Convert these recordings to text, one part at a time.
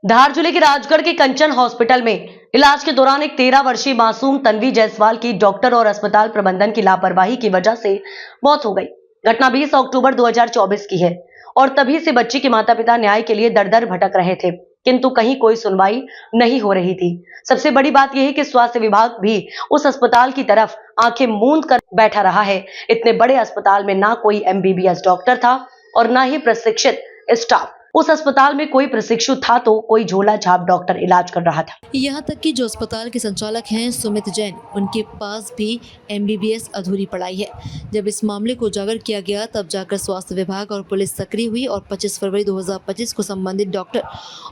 धार जिले के राजगढ़ के कंचन हॉस्पिटल में इलाज के दौरान एक 13 वर्षीय मासूम तन्वी जायसवाल की डॉक्टर और अस्पताल प्रबंधन की लापरवाही की वजह से मौत हो गई। घटना 20 अक्टूबर 2024 की है और तभी से बच्ची के माता पिता न्याय के लिए दर दर भटक रहे थे, किंतु कहीं कोई सुनवाई नहीं हो रही थी। सबसे बड़ी बात यह है कि स्वास्थ्य विभाग भी उस अस्पताल की तरफ आंखें मूंद कर बैठा रहा है। इतने बड़े अस्पताल में ना कोई MBBS डॉक्टर था और ना ही प्रशिक्षित स्टाफ। उस अस्पताल में कोई प्रशिक्षु था तो कोई झोला छाप डॉक्टर इलाज कर रहा था। यहाँ तक कि जो अस्पताल के संचालक हैं सुमित जैन, उनके पास भी MBBS अधूरी पढ़ाई है। जब इस मामले को उजागर किया गया तब जाकर स्वास्थ्य विभाग और पुलिस सक्रिय हुई और 25 फरवरी 2025 को संबंधित डॉक्टर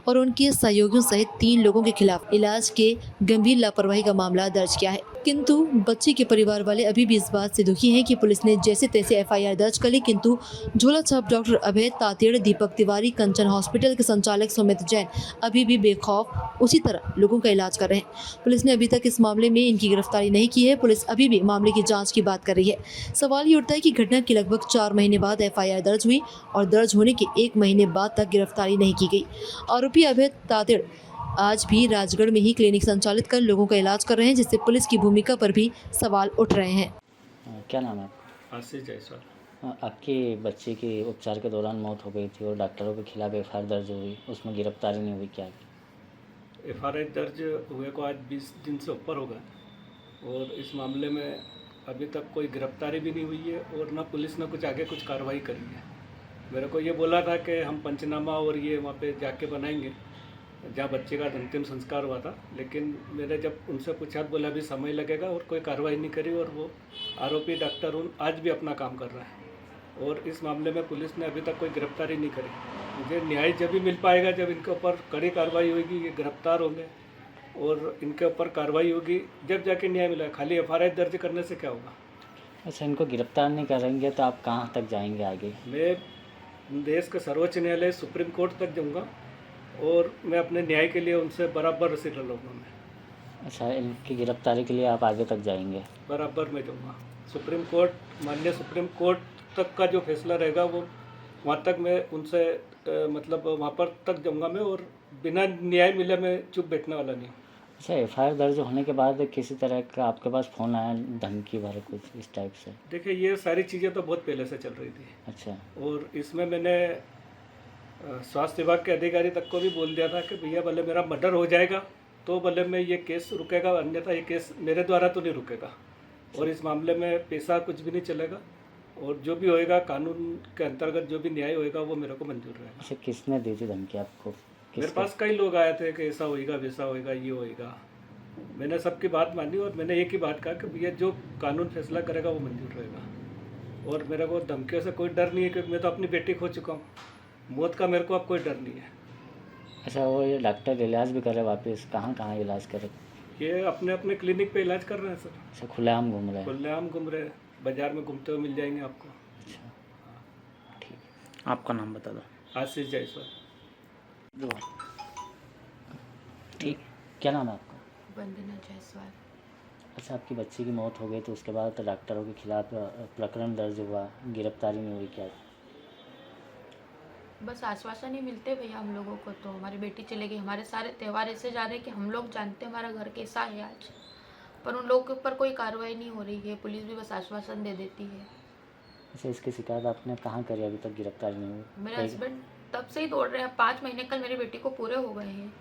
और उनके सहयोगियों सहित 3 लोगों के खिलाफ इलाज के गंभीर लापरवाही का मामला दर्ज किया है। किंतु बच्ची के परिवार वाले अभी भी इस बात से दुखी हैं कि पुलिस ने जैसे तैसे FIR दर्ज कर ली, किंतु झोला छाप डॉक्टर अभय तातेड़, दीपक तिवारी, कंचन हॉस्पिटल के संचालक सुमित जैन अभी भी बेखौफ उसी तरह लोगों का इलाज कर रहे हैं। पुलिस ने अभी तक इस मामले में इनकी गिरफ्तारी नहीं की है। पुलिस अभी भी मामले की जांच की बात कर रही है। सवाल ये उठता है कि घटना के लगभग 4 महीने बाद FIR दर्ज हुई और दर्ज होने के 1 महीने बाद तक गिरफ्तारी नहीं की गई। आरोपी अभय तातेड़ आज भी राजगढ़ में ही क्लिनिक संचालित कर लोगों का इलाज कर रहे हैं, जिससे पुलिस की भूमिका पर भी सवाल उठ रहे हैं। क्या नाम है आपका? आशीष जायसवाल। आपकी बच्ची की उपचार के दौरान मौत हो गई थी और डॉक्टरों के खिलाफ FIR दर्ज हुई, उसमें गिरफ्तारी नहीं हुई, क्या? FIR दर्ज हुए को आज 20 दिन से ऊपर हो गए और इस मामले में अभी तक कोई गिरफ्तारी भी नहीं हुई है और ना पुलिस ने कुछ आगे कुछ कार्रवाई करी है। मेरे को ये बोला था कि हम पंचनामा और ये वहाँ पे जाके बनाएंगे जहाँ बच्चे का अंतिम संस्कार हुआ था, लेकिन मैंने जब उनसे पूछा तो बोला अभी समय लगेगा और कोई कार्रवाई नहीं करी और वो आरोपी डॉक्टर आज भी अपना काम कर रहा है और इस मामले में पुलिस ने अभी तक कोई गिरफ्तारी नहीं करी। मुझे न्याय जब भी मिल पाएगा जब इनके ऊपर कड़ी कार्रवाई होगी, ये गिरफ्तार होंगे और इनके ऊपर कार्रवाई होगी, जब जाके न्याय मिलेगा। खाली FIR दर्ज करने से क्या होगा? अच्छा, इनको गिरफ्तार नहीं करेंगे तो आप कहाँ तक जाएंगे आगे? मैं देश के सर्वोच्च न्यायालय सुप्रीम कोर्ट तक जाऊँगा और मैं अपने न्याय के लिए उनसे बराबर रसीद लूँगा मैं। अच्छा, इनकी गिरफ्तारी के लिए आप आगे तक जाएंगे? बराबर मैं जाऊँगा सुप्रीम कोर्ट, माननीय सुप्रीम कोर्ट तक का जो फैसला रहेगा वो वहाँ तक मैं उनसे मतलब वहाँ पर तक जाऊँगा मैं और बिना न्याय मिले मैं चुप बैठने वाला नहीं हूँ। अच्छा, FIR दर्ज होने के बाद किसी तरह का आपके पास फ़ोन आया धमकी भरे कुछ इस टाइप से? देखिए, ये सारी चीज़ें तो बहुत पहले से चल रही थी। अच्छा। और इसमें मैंने स्वास्थ्य विभाग के अधिकारी तक को भी बोल दिया था कि भैया भले मेरा मर्डर हो जाएगा तो भले में ये केस रुकेगा, अन्यथा ये केस मेरे द्वारा तो नहीं रुकेगा और इस मामले में पैसा कुछ भी नहीं चलेगा और जो भी होएगा कानून के अंतर्गत जो भी न्याय होएगा वो मेरे को मंजूर रहेगा। अच्छा, किसने दी थी धमकी आपको? मेरे पास कई लोग आए थे कि ऐसा होएगा, वैसा होएगा, ये होएगा। मैंने सबकी बात मानी और मैंने एक ही बात कहा कि भैया जो कानून फैसला करेगा वो मंजूर रहेगा और मेरे को धमकियों से कोई डर नहीं है क्योंकि मैं तो अपनी बेटी खो चुका हूँ। मौत का मेरे को अब कोई डर नहीं है। अच्छा, वो ये डॉक्टर इलाज भी करे वापस? कहाँ इलाज करे? ये अपने अपने क्लिनिक पे इलाज कर रहे हैं सर। अच्छा, खुलेआम घूम रहे हैं? खुलेआम घूम रहे हैं, बाजार में घूमते हुए मिल जाएंगे आपको। अच्छा, ठीक। आपका नाम बता दो। आशीष जायसवाल। ठीक, क्या नाम है आपका? वंदना जायसवाल। अच्छा, आपकी बच्ची की मौत हो गई तो उसके बाद तो डॉक्टरों के खिलाफ प्रकरण दर्ज हुआ, गिरफ्तारी नहीं हुई, क्या? बस आश्वासन ही मिलते भैया हम लोगों को, तो हमारी बेटी चले गई। हमारे सारे त्यौहार ऐसे जा रहे हैं कि हम लोग जानते हैं हमारा घर कैसा है आज, पर उन लोगों के ऊपर कोई कार्रवाई नहीं हो रही है। पुलिस भी बस आश्वासन दे देती है। अच्छा, इसकी शिकायत आपने कहाँ करी? अभी तक गिरफ्तारी नहीं हुई? मेरे हस्बैंड तब से ही दौड़ रहे हैं। 5 महीने कल मेरी बेटी को पूरे हो गए हैं,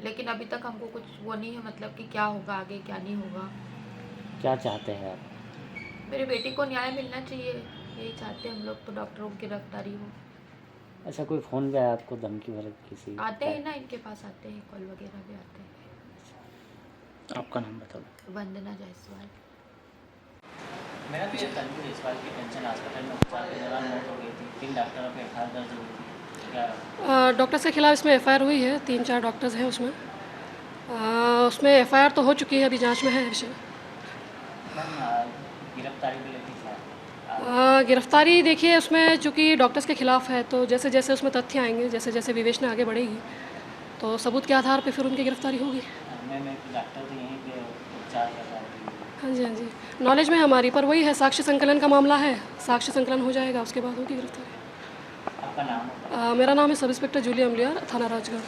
लेकिन अभी तक हमको कुछ वो नहीं है, मतलब कि क्या होगा आगे क्या नहीं होगा। क्या चाहते हैं आप? मेरी बेटी को न्याय मिलना चाहिए, यही चाहते हैं हम लोग, तो डॉक्टरों की गिरफ्तारी हो। अच्छा, कोई फ़ोन भी आया आपको धमकी भरे किसी? आते हैं ना, इनके पास आते हैं, कॉल वगैरह भी आते हैं। आपका नाम बता दो। वंदना जायसवाल। मेरा भी तन्वी जायसवाल की कंचन अस्पताल में उपचार के दौरान मौत हो गई थी, 3 डॉक्टरों पे FIR दर्ज हुई थी, क्या? डॉक्टर्स के खिलाफ इसमें FIR हुई है। 3-4 डॉक्टर्स हैं उसमें। उसमें FIR तो हो चुकी है, अभी जांच में है विषय। गिरफ्तारी भी लेती है? गिरफ्तारी देखिए, उसमें चूँकि डॉक्टर्स के खिलाफ है तो जैसे जैसे उसमें तथ्य आएंगे, जैसे जैसे विवेचना आगे बढ़ेगी तो सबूत के आधार पे फिर उनकी गिरफ्तारी होगी। डॉक्टर तो यहीं पे उपचार कर रहा है? हाँ जी, हाँ जी, नॉलेज में हमारी, पर वही है साक्ष्य संकलन का मामला है। साक्ष्य संकलन हो जाएगा, उसके बाद होगी गिरफ्तारी। आपका नाम? मेरा नाम है सब इंस्पेक्टर जूली अमलियार, थाना राजगढ़।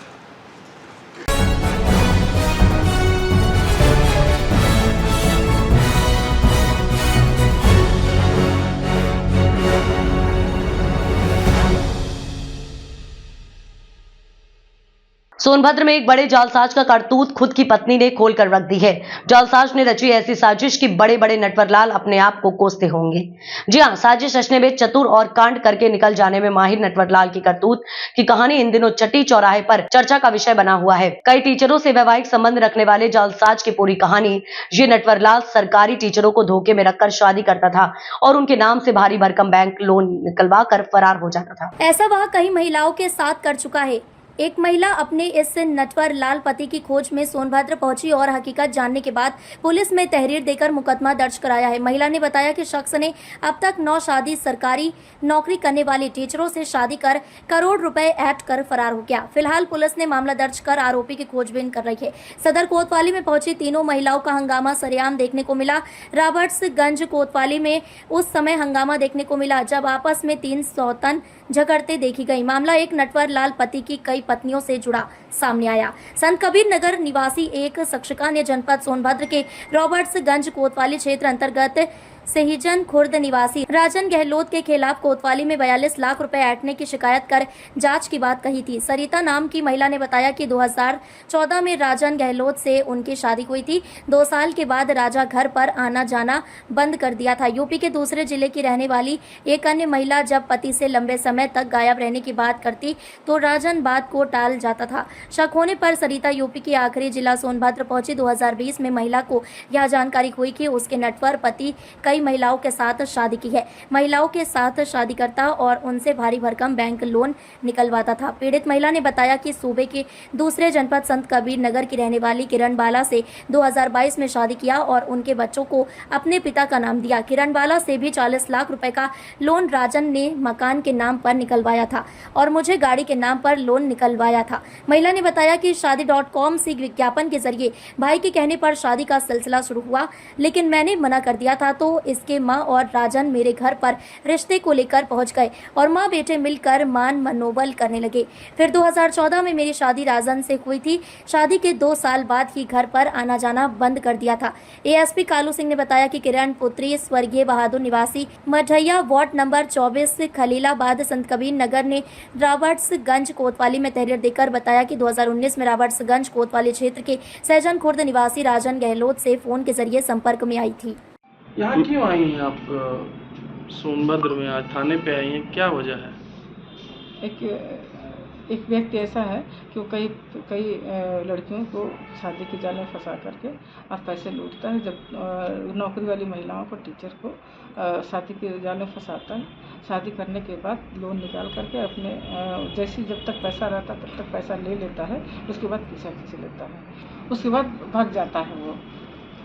सोनभद्र में एक बड़े जालसाज का करतूत खुद की पत्नी ने खोलकर रख दी है। जालसाज ने रची ऐसी साजिश कि बड़े बड़े नटवरलाल अपने आप को कोसते होंगे। जी हां, साजिश रचने में चतुर और कांड करके निकल जाने में माहिर नटवरलाल की करतूत की कहानी इन दिनों चट्टी चौराहे पर चर्चा का विषय बना हुआ है। कई टीचरों से वैवाहिक संबंध रखने वाले जालसाज की पूरी कहानी, ये नटवरलाल सरकारी टीचरों को धोखे में रखकर शादी करता था और उनके नाम से भारी भरकम बैंक लोन निकलवा कर फरार हो जाता था। ऐसा वह कई महिलाओं के साथ कर चुका है। एक महिला अपने इस नटवर लाल पति की खोज में सोनभद्र पहुंची और हकीकत जानने के बाद पुलिस में तहरीर देकर मुकदमा दर्ज कराया है। महिला ने बताया कि शख्स ने अब तक 9 शादी सरकारी नौकरी करने वाली टीचरों से शादी कर करोड़ रुपए ऐंठ कर फरार हो गया। फिलहाल पुलिस ने मामला दर्ज कर आरोपी की खोजबीन कर रही है। सदर कोतवाली में पहुंची तीनों महिलाओं का हंगामा सरेआम देखने को मिला। रॉबर्ट्सगंज कोतवाली में उस समय हंगामा देखने को मिला जब आपस में 3 सौतन झगड़ते देखी गई। मामला एक नटवर लाल पति की कई पत्नियों से जुड़ा सामने आया। संत कबीर नगर निवासी एक शिक्षिका ने जनपद सोनभद्र के रॉबर्ट्सगंज कोतवाली क्षेत्र अंतर्गत सहीजन खुर्द निवासी राजन गहलोत के खिलाफ कोतवाली में 42 लाख रुपए ऐंठने की शिकायत कर जांच की बात कही थी। सरिता नाम की महिला ने बताया कि 2014 में राजन गहलोत से उनकी शादी हुई थी। 2 साल के बाद राजा घर पर आना जाना बंद कर दिया था। यूपी के दूसरे जिले की रहने वाली एक अन्य महिला जब पति से लंबे समय तक गायब रहने की बात करती तो राजन बात को टाल जाता था। शक होने पर सरिता यूपी के आखिरी जिला सोनभद्र पहुंची। 2020 में महिला को यह जानकारी हुई कि उसके नटवर पति कई महिलाओं के साथ शादी की है। महिलाओं के साथ शादी करता और उनसे भारी भरकम बैंक लोन निकलवाता था। पीड़ित महिला ने बताया कि सूबे के दूसरे जनपद संत कबीर नगर की रहने वाली किरण बाला से 2022 में शादी किया और उनके बच्चों को अपने पिता का नाम दिया। किरण बाला से भी 40 लाख रुपए का लोन राजन ने मकान के नाम पर निकलवाया था और मुझे गाड़ी के नाम पर लोन निकलवाया था। महिला ने बताया कि शादी.com से विज्ञापन के जरिए भाई के कहने पर शादी का सिलसिला शुरू हुआ, लेकिन मैंने मना कर दिया था तो इसके मां और राजन मेरे घर पर रिश्ते को लेकर पहुंच गए और मां बेटे मिलकर मान मनोबल करने लगे। फिर 2014 में मेरी शादी राजन से हुई थी। शादी के 2 साल बाद ही घर पर आना जाना बंद कर दिया था। एएसपी कालू सिंह ने बताया कि किरण पुत्री स्वर्गीय बहादुर निवासी मझैया वार्ड नंबर 24 खलीलाबाद संत कबीर नगर ने रॉबर्ट्सगंज कोतवाली में तहरीर देकर बताया कि 2019 में रॉबर्ट्सगंज कोतवाली क्षेत्र के सहजन खुर्द निवासी राजन गहलोत से फोन के जरिए संपर्क में आई थी। यहाँ क्यों आई हैं आप? सोनभद्र में आज थाने पे आई हैं, क्या वजह है? एक व्यक्ति ऐसा है कि वो कई लड़कियों को शादी के जाल में फंसा करके और पैसे लूटता है। जब नौकरी वाली महिलाओं को, टीचर को शादी के जाल में फंसाता है। शादी करने के बाद लोन निकाल करके अपने जैसे जब तक पैसा रहता तब तक पैसा ले लेता है, उसके बाद पीछा खींच लेता है, उसके बाद भाग जाता है वो।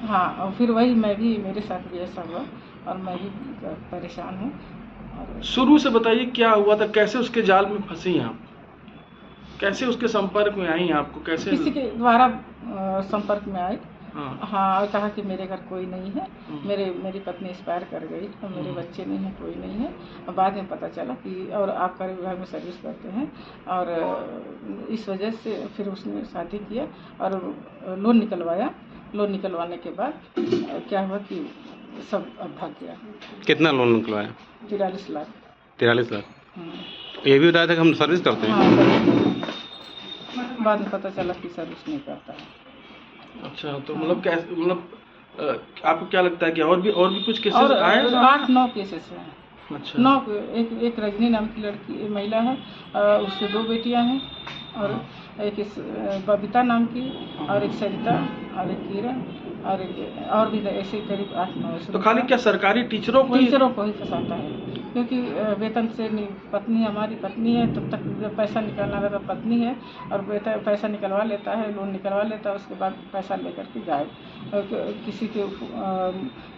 हाँ, और फिर वही मेरे साथ भी ऐसा हुआ और मैं भी परेशान हूँ। शुरू से बताइए क्या हुआ था, कैसे उसके जाल में फंसी आप, कैसे उसके संपर्क में आई आपको, कैसे? किसी के द्वारा संपर्क में आई। हाँ, और कहा कि मेरे घर कोई नहीं है, मेरी पत्नी एक्सपायर कर गई और मेरे बच्चे नहीं हैं, कोई नहीं है। और बाद में पता चला कि और आप कर विभाग में सर्विस करते हैं और इस वजह से फिर उसने शादी किया और लोन निकलवाया। लोन निकलवाने के बाद क्या हुआ कि सब अब भाग गया। कितना लोन निकलवाया? 43 लाख। 43 लाख। ये भी बताया था कि हम सर्विस करते हैं। हाँ, बाद में पता चला कि सर्विस नहीं करता है। अच्छा, तो मतलब कैसे, मतलब आपको क्या लगता है कि और भी कुछ केसेस आए? 8-9 केसेस हैं। अच्छा। 9। एक रजनी नाम की लड़की महिला है, उससे 2 बेटियां हैं और एक बबीता नाम की और एक सरिता और एक किरण और भी ऐसे करीब 8-9। तो खाली क्या सरकारी टीचरों को ही फंसाता है? क्योंकि वेतन से पत्नी, हमारी पत्नी है, तब तक जब पैसा निकालना रहता पत्नी है और पैसा निकलवा लेता है, लोन निकलवा लेता है, उसके बाद पैसा लेकर के गायब। किसी के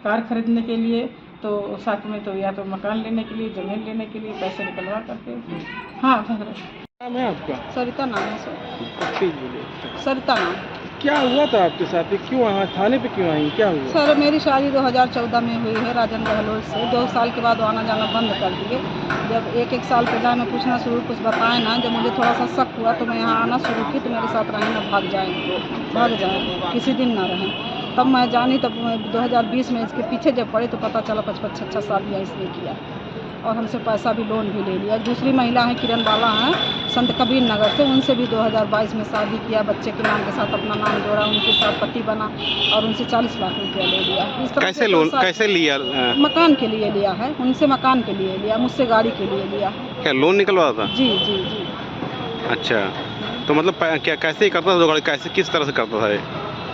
कार खरीदने के लिए तो साथ में तो या तो मकान लेने के लिए, ज़मीन लेने के लिए पैसे निकलवा करके हाँ भाग रहे। नाम है आपका? सरिता नाम है सर। प्लीज बोलिए। सरिता नाम। क्या हुआ था आपके साथ? क्यों यहाँ थाने पे क्यों आई? क्या हुआ? सर, मेरी शादी 2014 में हुई है राजन गहलोत से। 2 साल के बाद आना जाना बंद कर दिए। जब एक साल पहले मैं पूछना शुरू, कुछ बताए ना, जब मुझे थोड़ा सा शक हुआ तो मैं यहाँ आना शुरू की तो मेरे साथ रहें ना भाग जाए, किसी दिन ना रहें। तब मैं जानी, तब 2020 में इसके पीछे जब पड़े तो पता चला 55-56 शादियाँ इसने किया और हमसे पैसा भी लोन भी ले लिया। दूसरी महिला है किरण बाला हैं, संत कबीर नगर से, उनसे भी 2022 में शादी किया, बच्चे के नाम के साथ अपना नाम जोड़ा, उनके साथ पति बना और उनसे 40 लाख रुपया ले लिया। इस तरह कैसे लोन कैसे लिया? मकान के लिए लिया है, उनसे मकान के लिए लिया, मुझसे गाड़ी के लिए लिया है। क्या लोन निकलवा था? जी जी जी। अच्छा, तो मतलब क्या कैसे करता था? कैसे किस तरह से करता था ये?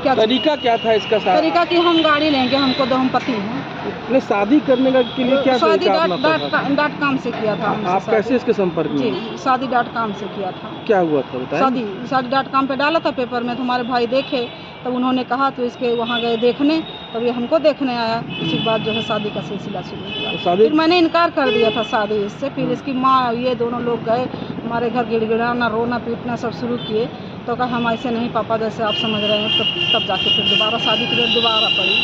क्या तरीका क्या था इसका? तरीका कि हम गाड़ी लेंगे, हमको दो, हम पति हैं। ने शादी करने का के लिए क्या शादी तरीका अपनाता था? डॉट कॉम से किया था। आप कैसे इसके संपर्क में? जी, शादी .com से किया था। क्या हुआ था बताएं? शादी .com पे डाला था पेपर में, तुम्हारे भाई देखे, तब उन्होंने कहा तो इसके वहाँ गए देखने, तब ये हमको देखने आया। उसी बाद जो है शादी का सिलसिला शुरू हुआ। फिर मैंने इनकार कर दिया था शादी इससे। फिर इसकी माँ ये दोनों लोग गए हमारे घर, गिड़गिड़ाना, रोना पीटना सब शुरू किए। तो कहा हम ऐसे नहीं पापा जैसे आप समझ रहे हैं। तब जाके फिर दोबारा शादी के लिए दोबारा पड़ी।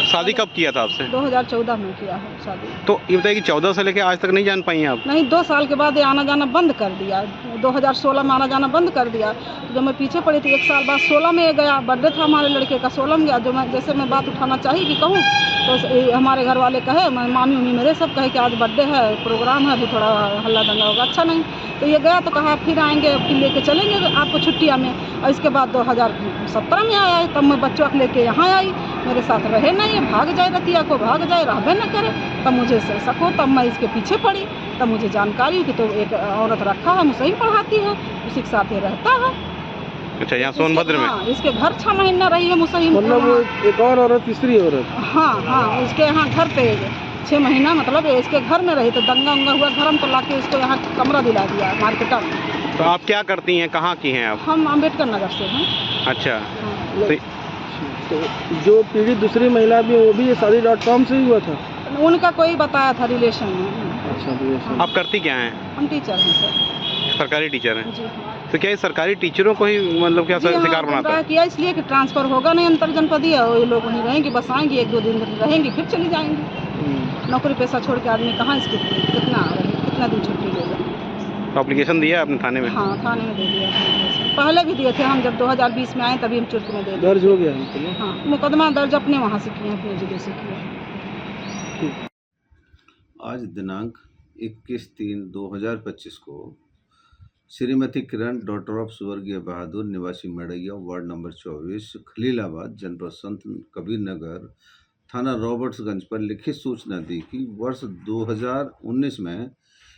शादी कब किया था आपसे? 2014 में किया है शादी। तो ये बताइए कि 14 से लेकर आज तक नहीं जान पाई आप? नहीं, 2 साल के बाद ये आना जाना बंद कर दिया। 2016 में आना जाना बंद कर दिया। जब मैं पीछे पड़ी थी 1 साल बाद 16 में ये गया, बर्थडे था हमारे लड़के का, 16 में गया। जो मैं जैसे मैं बात उठाना चाहिए कि कहूँ तो हमारे घर वाले कहे, मामी उमी मेरे सब कहे कि आज बर्थडे है, प्रोग्राम है, अभी थोड़ा हल्ला दंगा होगा, अच्छा नहीं। तो ये गया तो कहा फिर आएंगे, फिर लेके चलेंगे आपको छुट्टियाँ में। और इसके बाद 2017 में आया, तब मैं बच्चों को लेके यहाँ आई, मेरे साथ रहे नहीं, भाग जाए, रतिया को भाग जाए, रहबे न करे। तब मुझे शक हो, तब मैं इसके पीछे पड़ी, तब मुझे जानकारी हुई कि तो एक औरत रखा है, मुझे ही पढ़ाती है, उसी के साथ ये रहता है। अच्छा, यहाँ सोनभद्र में? हाँ, इसके घर 6 महीना रही है मुसही। मतलब एक और औरत, तीसरी औरत? हाँ, उसके यहाँ घर पे 6 महीना, मतलब इसके घर में रही। तो दंगा उंगा हुआ, घर हमको ला के इसको यहाँ कमरा दिला दिया मार्केट में। तो आप क्या करती हैं, कहाँ की हैं आप? हम अम्बेडकर नगर से हैं। अच्छा, तो जो पीड़ित दूसरी महिला भी, वो भी ये शादी .com से ही हुआ था? उनका कोई बताया था रिलेशन में। अच्छा, रिलेशन। आप करती क्या हैं? हम टीचर हैं सर। सरकारी टीचर हैं? जी। तो क्या ये सरकारी टीचरों को ही मतलब क्या शिकार बनाता है? किया इसलिए कि ट्रांसफर होगा नहीं अंतर जनपदीय, और ये लोग वहीं रहेंगे, बस आएंगे 1-2 दिन रहेंगी, फिर चली जाएंगी। नौकरी पैसा छोड़ के आदमी कहाँ इसके कितना दिन छुट्टी लेगा। तो एप्लीकेशन दिया आपने थाने में? हाँ, थाने में दे दिया। पहले भी दिए थे हम, जब 2020 में आए तभी हम चुर्क में दे दिए। दर्ज हो गया? हाँ, मुकदमा दर्ज अपने वहाँ से किए, अपने जिले से किए। आज दिनांक 21/3/2025 को श्रीमती किरण डॉटर ऑफ स्वर्गीय बहादुर निवासी मेड़ैया वार्ड नंबर 24 खलीलाबाद जनपद संत कबीर नगर थाना रॉबर्ट्सगंज पर लिखित सूचना दी कि वर्ष 2019 में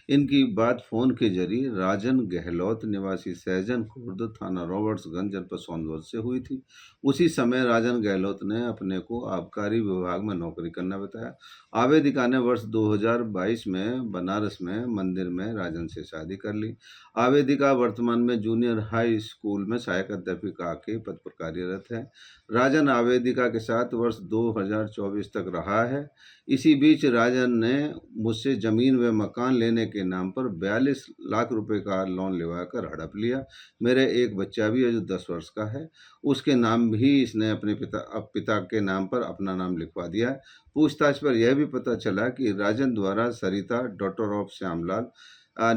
इनकी बात फ़ोन के जरिए राजन गहलोत निवासी सहजन खुर्द थाना रॉबर्ट्सगंज जनपद सोनभद्र से हुई थी। उसी समय राजन गहलोत ने अपने को आबकारी विभाग में नौकरी करना बताया। आवेदिका ने वर्ष 2022 में बनारस में मंदिर में राजन से शादी कर ली। आवेदिका वर्तमान में जूनियर हाई स्कूल में सहायक अध्यापिका के पद पर कार्यरत है। राजन आवेदिका के साथ वर्ष 2024 तक रहा है। इसी बीच राजन ने मुझसे ज़मीन व मकान लेने के नाम पर 42 लाख रुपए का लोन लेवाकर हड़प लिया। मेरे एक बच्चा भी है जो 10 वर्ष का है, उसके नाम भी इसने अपने पिता के नाम पर अपना नाम लिखवा दिया है। पूछताछ पर यह भी पता चला कि राजन द्वारा सरिता डॉटर ऑफ श्यामलाल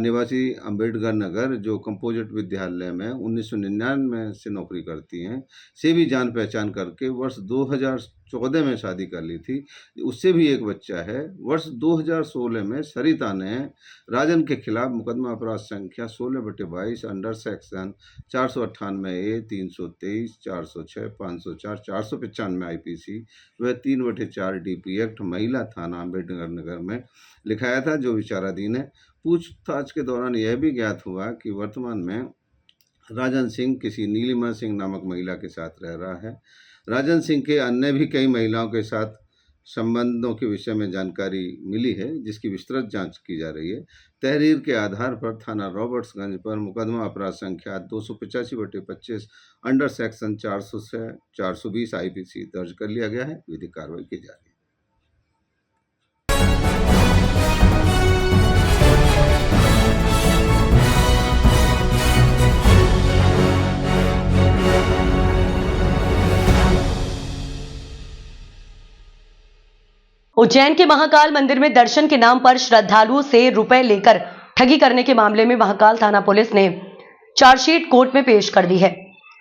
निवासी अम्बेडकर नगर जो कंपोजिट विद्यालय में 1999 से नौकरी करती हैं से भी जान पहचान करके वर्ष 2014 में शादी कर ली थी। उससे भी एक बच्चा है। वर्ष 2016 में सरिता ने राजन के खिलाफ मुकदमा अपराध संख्या 16/22 अंडर सेक्शन 498A 323 406 504 495 IPC व 3/4 DP एक्ट महिला थाना अम्बेडकर नगर में लिखाया था, जो विचाराधीन है। पूछताछ के दौरान यह भी ज्ञात हुआ कि वर्तमान में राजन सिंह किसी नीलिमा सिंह नामक महिला के साथ रह रहा है। राजन सिंह के अन्य भी कई महिलाओं के साथ संबंधों के विषय में जानकारी मिली है, जिसकी विस्तृत जांच की जा रही है। तहरीर के आधार पर थाना रॉबर्ट्सगंज पर मुकदमा अपराध संख्या 285/25 अंडर सेक्शन 400 से 420 IPC दर्ज कर लिया गया है। विधिक कार्रवाई की जा रही है। उज्जैन के महाकाल मंदिर में दर्शन के नाम पर श्रद्धालुओं से रुपए लेकर ठगी करने के मामले में महाकाल थाना पुलिस ने चार्जशीट कोर्ट में पेश कर दी है।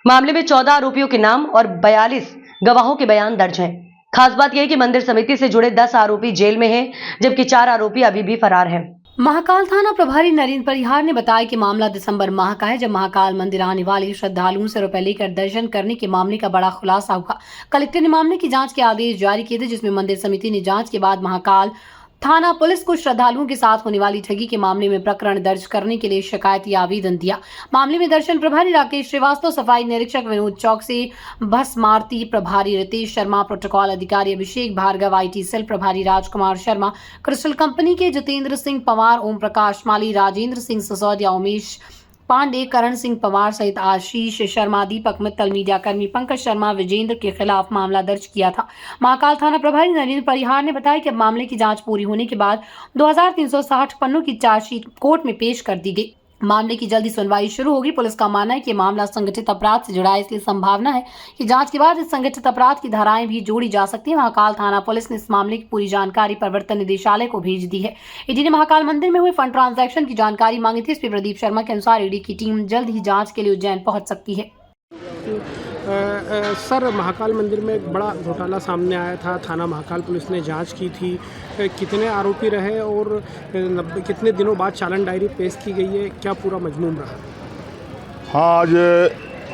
मामले में 14 आरोपियों के नाम और 42 गवाहों के बयान दर्ज हैं। खास बात यह है कि मंदिर समिति से जुड़े 10 आरोपी जेल में हैं, जबकि 4 आरोपी अभी भी फरार हैं। महाकाल थाना प्रभारी नरेंद्र परिहार ने बताया कि मामला दिसंबर माह का है, जब महाकाल मंदिर आने वाले श्रद्धालुओं से रुपए लेकर दर्शन करने के मामले का बड़ा खुलासा हुआ। कलेक्टर ने मामले की जांच के आदेश जारी किए थे, जिसमें मंदिर समिति ने जांच के बाद महाकाल थाना पुलिस को श्रद्धालुओं के साथ होने वाली ठगी के मामले में प्रकरण दर्ज करने के लिए शिकायती आवेदन दिया। मामले में दर्शन प्रभारी राकेश श्रीवास्तव, सफाई निरीक्षक विनोद चौकसी, भस्मारती प्रभारी रितेश शर्मा, प्रोटोकॉल अधिकारी अभिषेक भार्गव, IT सेल प्रभारी राजकुमार शर्मा, क्रिस्टल कंपनी के जितेंद्र सिंह पवार, ओम प्रकाश माली, राजेंद्र सिंह सिसोदिया, उमेश पांडे, करण सिंह पवार सहित आशीष शर्मा, दीपक मित्तल, मीडिया कर्मी पंकज शर्मा, विजेंद्र के खिलाफ मामला दर्ज किया था। महाकाल थाना प्रभारी नरेंद्र परिहार ने बताया कि अब मामले की जांच पूरी होने के बाद 2360 पन्नों की चार्जशीट कोर्ट में पेश कर दी गई। मामले की जल्दी सुनवाई शुरू होगी। पुलिस का मानना है कि मामला संगठित अपराध से जुड़ा है, इसलिए संभावना है कि जांच के बाद इस संगठित अपराध की धाराएं भी जोड़ी जा सकती हैं। महाकाल थाना पुलिस ने इस मामले की पूरी जानकारी प्रवर्तन निदेशालय को भेज दी है। ईडी ने महाकाल मंदिर में हुए फंड ट्रांजैक्शन की जानकारी मांगी थी। इसमें प्रदीप शर्मा के अनुसार ईडी की टीम जल्द ही जाँच के लिए उज्जैन पहुँच सकती है। सर, महाकाल मंदिर में एक बड़ा घोटाला सामने आया था, थाना महाकाल पुलिस ने जांच की थी। कितने आरोपी रहे और कितने दिनों बाद चालान डायरी पेश की गई है, क्या पूरा मजमून रहा? हाँ, आज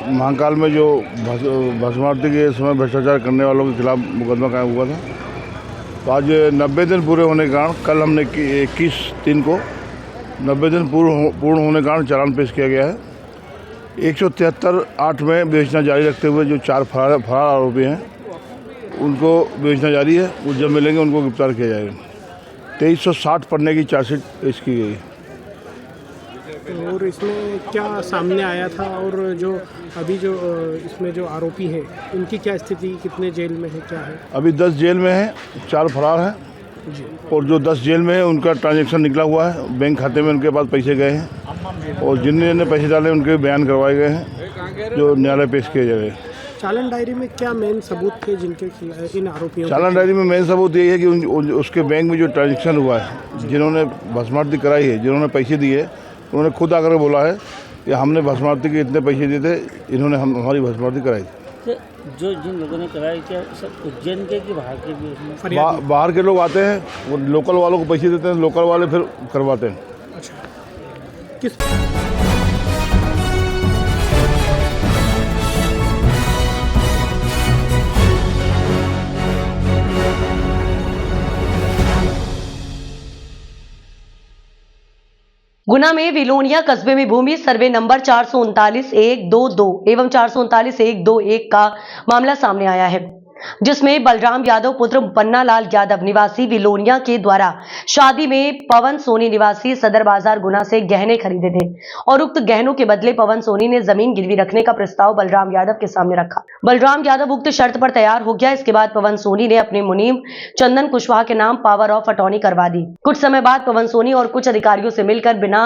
महाकाल में जो भस्मारती के समय भ्रष्टाचार करने वालों के खिलाफ मुकदमा कायम हुआ था, तो आज 90 दिन पूरे होने के कारण कल हमने 21/3 को 90 दिन पूर्ण होने के कारण चालान पेश किया गया है। 173(8) में बेचना जारी रखते हुए जो 4 फरार आरोपी हैं उनको बेचना जारी है। वो जब मिलेंगे उनको गिरफ्तार किया जाएगा। 2360 पन्ने की चार्जशीट पेश की गई। और इसमें क्या सामने आया था और जो अभी जो इसमें जो आरोपी हैं उनकी क्या स्थिति, कितने जेल में है, क्या है? अभी 10 जेल में हैं, 4 फरार हैं जी। और जो 10 जेल में है उनका ट्रांजैक्शन निकला हुआ है, बैंक खाते में उनके पास पैसे गए हैं और जिन्होंने पैसे डाले उनके बयान करवाए गए हैं जो न्यायालय पेश किए जाएंगे। चालान डायरी में क्या मेन सबूत थे जिनके खिलाफ इन आरोपियों? चालान डायरी में मेन सबूत ये है कि उसके बैंक में जो ट्रांजैक्शन हुआ है, जिन्होंने भस्मारती कराई है, जिन्होंने पैसे दिए, उन्होंने खुद आकर बोला है कि हमने भस्मारती के इतने पैसे दिए थे, इन्होंने हमारी भस्मारती कराई थी। जो जिन लोगों ने कराई, क्या सब उज्जैन के कि बाहर के भी उसमें? बाहर के लोग आते हैं, वो लोकल वालों को पैसे देते हैं, लोकल वाले फिर करवाते हैं। अच्छा, किस गुना में विलोनिया कस्बे में भूमि सर्वे नंबर 439-122 एवं 439-121 का मामला सामने आया है, जिसमें बलराम यादव पुत्र पन्ना लाल यादव निवासी विलोनिया के द्वारा शादी में पवन सोनी निवासी सदर बाजार गुना से गहने खरीदे थे और उक्त गहनों के बदले पवन सोनी ने जमीन गिरवी रखने का प्रस्ताव बलराम यादव के सामने रखा। बलराम यादव उक्त शर्त पर तैयार हो गया। इसके बाद पवन सोनी ने अपने मुनीम चंदन कुशवाहा के नाम पावर ऑफ अटॉर्नी करवा दी। कुछ समय बाद पवन सोनी और कुछ अधिकारियों से मिलकर बिना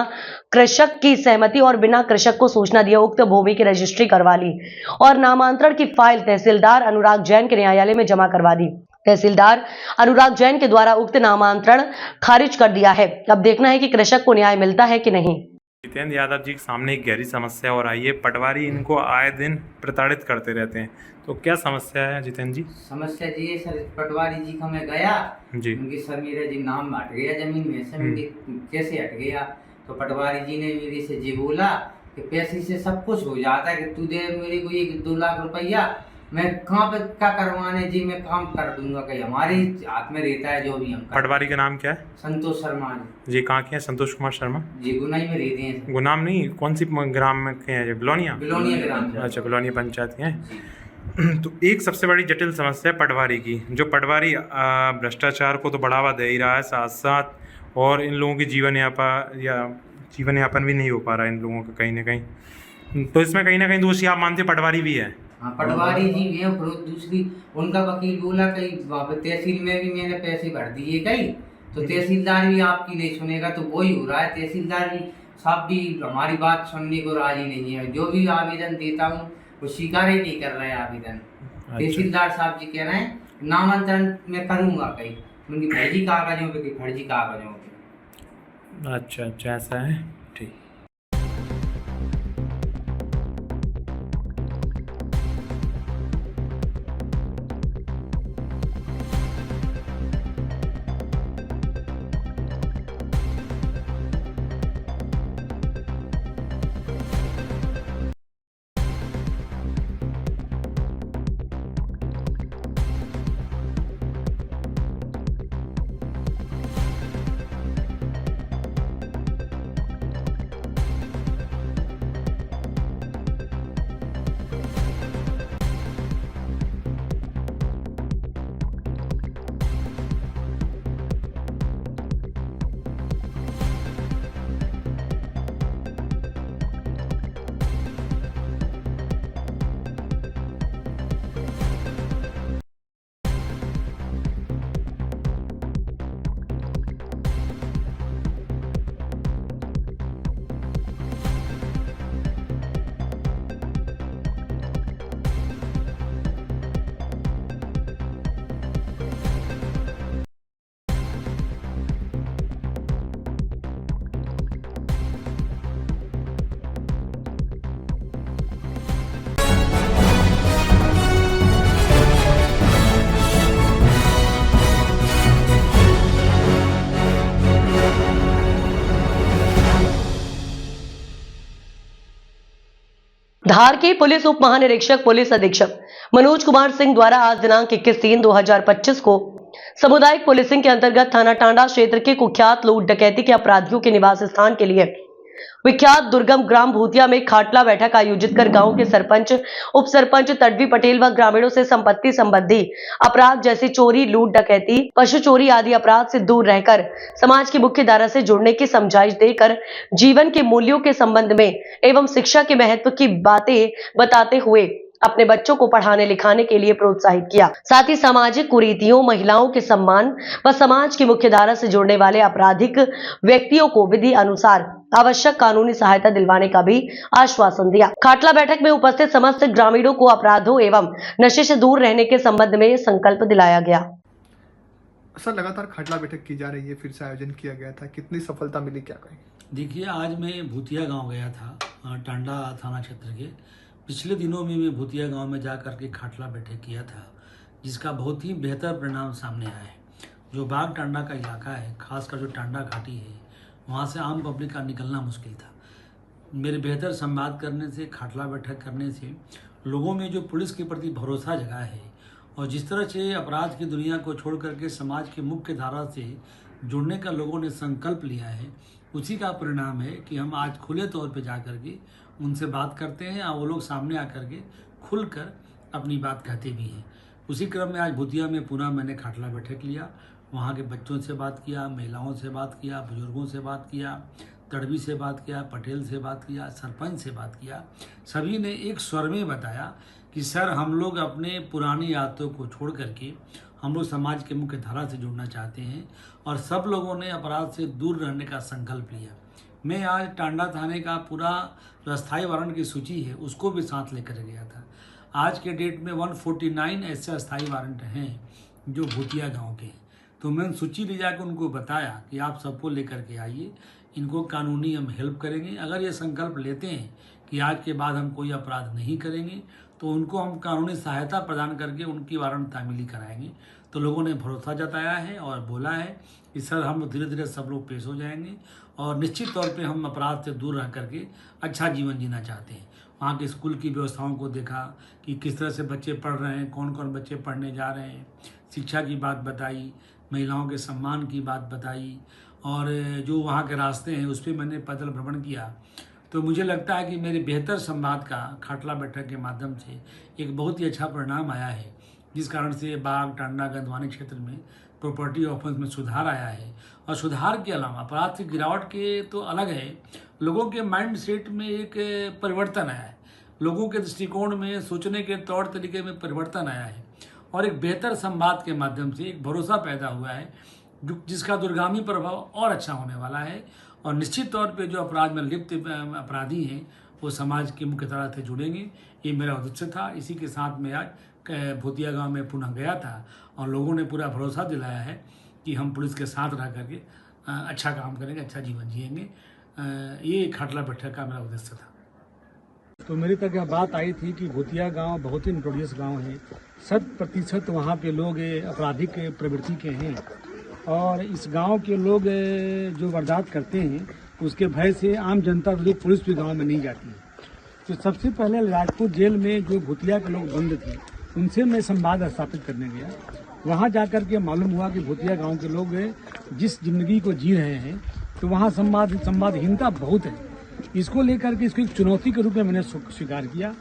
कृषक की सहमति और बिना कृषक को सूचना दिए उक्त भूमि की रजिस्ट्री करवा ली और नामांतरण की फाइल तहसीलदार अनुराग जैन के न्यायालय में जमा करवा दी। तहसीलदार अनुराग जैन के द्वारा उक्त नामांतरण खारिज कर दिया है। अब देखना है कि कृषक को न्याय मिलता है कि नहीं। जितेंद्र यादव जी के सामने एक गहरी समस्या और आई है। पटवारी इनको आए दिन प्रताड़ित करते रहते हैं, तो क्या समस्या है जितेंद्र जी? समस्या जी है सर, पटवारी जी का मैं गया जी, उनकी सर मेरा जी नाम हट गया जमीन में से, कैसे हट गया? तो पटवारी जी ने मेरे से जी बोला कि पैसे से सब कुछ हो जाता है, कि तू दे मेरे को 1-2 लाख रुपया, मैं कहाँ पे क्या करवाने जी, मैं काम कर दूंगा, कहीं हमारे हाथ में रहता है जो भी हम। पटवारी का नाम क्या है? संतोष शर्मा जी। कहाँ के हैं संतोष कुमार शर्मा जी? गुनाई में रहते हैं। गुनाम नहीं, कौन सी ग्राम में के हैं? बिलोनिया ग्राम। अच्छा, बिलोनिया पंचायत के हैं। तो एक सबसे बड़ी जटिल समस्या है पटवारी की। जो पटवारी भ्रष्टाचार को तो बढ़ावा दे ही रहा है, साथ साथ और इन लोगों की जीवन यापन भी नहीं हो पा रहा है इन लोगों का कहीं ना कहीं। तो इसमें कहीं ना कहीं दोषी आप मानते पटवारी भी है? हाँ, पटवारी जी भी है। दूसरी उनका वकील बोला कहीं वहाँ पे तहसील में भी मैंने पैसे भर दिए कहीं, तो तहसीलदार भी आपकी नहीं सुनेगा, तो वही हो रहा है। तहसीलदार भी साहब भी हमारी बात सुनने को राजी नहीं है। जो भी आवेदन देता हूँ वो स्वीकार ही नहीं कर रहे हैं आवेदन। तहसीलदार साहब जी कह रहे हैं नामांतरण मैं करूँगा कहीं, उनकी फर्जी कागजों पे, फर्जी कागजों पे। अच्छा, ऐसा है, ठीक। धार के पुलिस उप महानिरीक्षक पुलिस अधीक्षक मनोज कुमार सिंह द्वारा आज दिनांक 21/3/2025 को सामुदायिक पुलिसिंग के अंतर्गत थाना टांडा क्षेत्र के कुख्यात लूट डकैती के अपराधियों के निवास स्थान के लिए विख्यात दुर्गम ग्राम भूतिया में खाटला बैठक आयोजित कर गांव के सरपंच, उप सरपंच, तडवी पटेल व ग्रामीणों से संपत्ति संबंधी अपराध जैसे चोरी, लूट डकैती, पशु चोरी आदि अपराध से दूर रहकर समाज की मुख्य धारा से जुड़ने की समझाइश देकर जीवन के मूल्यों के संबंध में एवं शिक्षा के महत्व की बातें बताते हुए अपने बच्चों को पढ़ाने लिखाने के लिए प्रोत्साहित किया। साथ ही सामाजिक कुरीतियों, महिलाओं के सम्मान व समाज की मुख्य धारा से जुड़ने वाले आपराधिक व्यक्तियों को विधि अनुसार आवश्यक कानूनी सहायता दिलवाने का भी आश्वासन दिया। खाटला बैठक में उपस्थित समस्त ग्रामीणों को अपराधों एवं नशे से दूर रहने के संबंध में संकल्प दिलाया गया। सर, लगातार खाटला बैठक की जा रही है, फिर से आयोजन किया गया था, कितनी सफलता मिली, क्या कहें? देखिए, आज मैं भूतिया गांव गया था, टांडा थाना क्षेत्र के। पिछले दिनों में मैं भूतिया गांव में जा कर के खाटला बैठक किया था, जिसका बहुत ही बेहतर परिणाम सामने आया है। जो बाग टांडा का इलाका है, खासकर जो टांडा घाटी है, वहाँ से आम पब्लिक का निकलना मुश्किल था। मेरे बेहतर संवाद करने से, खाटला बैठक करने से लोगों में जो पुलिस के प्रति भरोसा जगा है और जिस तरह से अपराध की दुनिया को छोड़ करके समाज की मुख्य धारा से जुड़ने का लोगों ने संकल्प लिया है, उसी का परिणाम है कि हम आज खुले तौर पे जा कर के उनसे बात करते हैं और वो लोग सामने आकर के खुलकर अपनी बात कहते भी हैं। उसी क्रम में आज भूतिया में पुनः मैंने खाटला बैठक लिया। वहाँ के बच्चों से बात किया, महिलाओं से बात किया, बुजुर्गों से बात किया, तड़वी से बात किया, पटेल से बात किया, सरपंच से बात किया। सभी ने एक स्वर में बताया कि सर, हम लोग अपने पुरानी आदतों को छोड़ करके हम लोग समाज के मुख्य धारा से जुड़ना चाहते हैं और सब लोगों ने अपराध से दूर रहने का संकल्प लिया। मैं आज टांडा थाने का पूरा जो अस्थायी वारंट की सूची है उसको भी साथ लेकर गया था। आज के डेट में 149 ऐसे अस्थायी वारंट हैं जो भूतिया गांव के हैं। तो मैंने सूची ले जाकर उनको बताया कि आप सबको लेकर के आइए, इनको कानूनी हम हेल्प करेंगे। अगर ये संकल्प लेते हैं कि आज के बाद हम कोई अपराध नहीं करेंगे तो उनको हम कानूनी सहायता प्रदान करके उनकी वारंट तामीली कराएंगे। तो लोगों ने भरोसा जताया है और बोला है कि सर, हम धीरे धीरे सब लोग पेश हो जाएंगे और निश्चित तौर पे हम अपराध से दूर रह करके अच्छा जीवन जीना चाहते हैं। वहाँ के स्कूल की व्यवस्थाओं को देखा कि किस तरह से बच्चे पढ़ रहे हैं, कौन कौन बच्चे पढ़ने जा रहे हैं, शिक्षा की बात बताई, महिलाओं के सम्मान की बात बताई और जो वहाँ के रास्ते हैं उस पर मैंने पैदल भ्रमण किया। तो मुझे लगता है कि मेरे बेहतर संवाद का खाटला बैठक के माध्यम से एक बहुत ही अच्छा परिणाम आया है, जिस कारण से बाग, टांडा, गंधवानी क्षेत्र में प्रॉपर्टी ऑफेंस में सुधार आया है। और सुधार के अलावा अपराध की गिरावट के तो अलग है, लोगों के माइंड सेट में एक परिवर्तन आया है, लोगों के दृष्टिकोण में, सोचने के तौर तरीके में परिवर्तन आया है और एक बेहतर संवाद के माध्यम से एक भरोसा पैदा हुआ है जिसका दूरगामी प्रभाव और अच्छा होने वाला है। और निश्चित तौर पे जो अपराध में लिप्त अपराधी हैं वो समाज की मुख्य धारा से जुड़ेंगे। ये मेरा उद्देश्य था। इसी के साथ मैं आज भूतिया गांव में पुनः गया था और लोगों ने पूरा भरोसा दिलाया है कि हम पुलिस के साथ रह करके अच्छा काम करेंगे, अच्छा जीवन जिएंगे। ये खाटला बैठक का मेरा उद्देश्य था। तो मेरी तक यह बात आई थी कि भूतिया गांव बहुत ही नोटोरियस गांव है, 100% वहाँ पे लोग आपराधिक प्रवृत्ति के हैं और इस गांव के लोग जो वारदात करते हैं उसके भय से आम जनता लोग पुलिस भी गांव में नहीं जाती है। तो सबसे पहले राजपूत जेल में जो भूतिया के लोग बंद थे उनसे मैं संवाद स्थापित करने गया। वहाँ जाकर के मालूम हुआ कि भूतिया गांव के लोग जिस जिंदगी को जी रहे हैं तो वहाँ संवादहीनता बहुत है। इसको लेकर के इसको एक चुनौती के रूप में मैंने स्वीकार किया